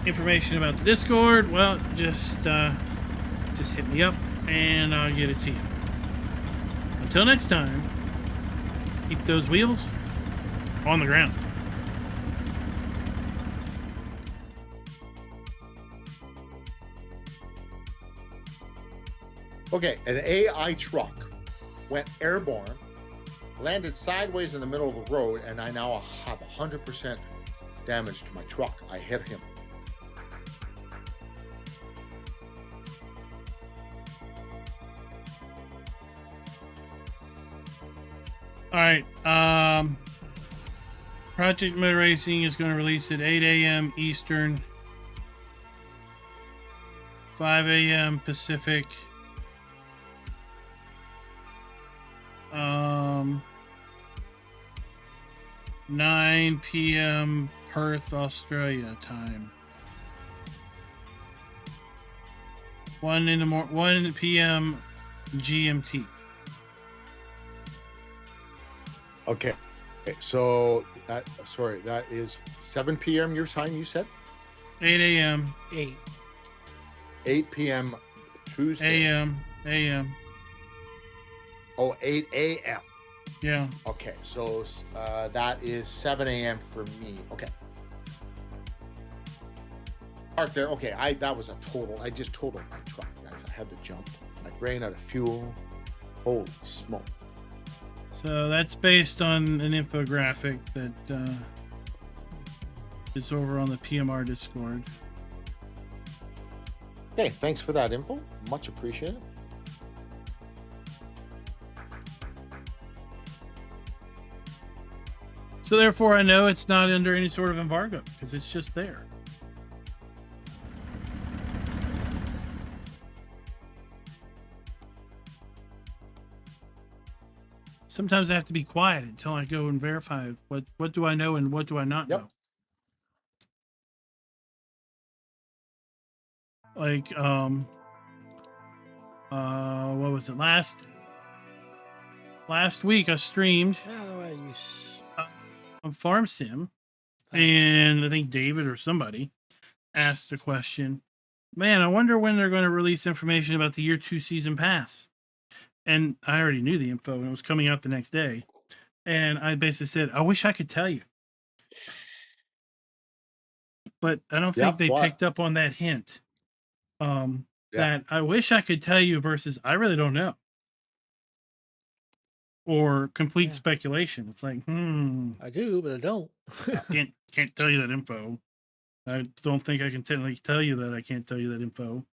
information about the Discord, well, just hit me up and I'll get it to you. Until next time, keep those wheels on the ground. Okay, an AI truck went airborne, landed sideways in the middle of the road, and I now have 100% damage to my truck. I hit him. All right. Project Motor Racing is going to release at 8 a.m. Eastern, 5 a.m. Pacific. 9 p.m. Perth, Australia time. 1 p.m. GMT. Okay. So that is 7 p.m. your time, you said? 8 a.m. 8 p.m. Tuesday. A.m. Oh, 8 a.m. Yeah. Okay, so that is 7 a.m. for me. Okay. Park there. Okay, that was a total. I just totaled my truck, guys. I had to jump. I ran out of fuel. Holy smoke. So that's based on an infographic that is over on the PMR Discord. Okay, thanks for that info. Much appreciated. So therefore, I know it's not under any sort of embargo because it's just there. Sometimes I have to be quiet until I go and verify what do I know and what do I not Yep. know. Like what was it last week I streamed Yeah, the way you. on Farm Sim, Thanks. and I think David or somebody asked the question, man, I wonder when they're going to release information about the year 2 season pass. And I already knew the info and it was coming out the next day. And I basically said, I wish I could tell you. But I don't think they picked up on that hint. That I wish I could tell you versus I really don't know. Or complete speculation. It's like, I do, but I don't. can't tell you that info. I don't think I can tell you that I can't tell you that info.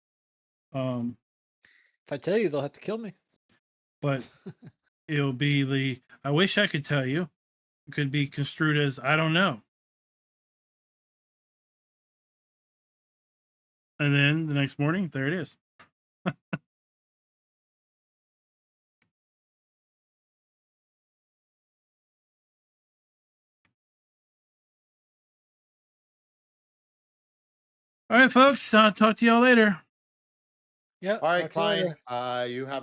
If I tell you, they'll have to kill me. But it'll be the I wish I could tell you. It could be construed as I don't know. And then the next morning, there it is. All right, folks. I'll talk to y'all later. Yeah. All right, Klein. You have a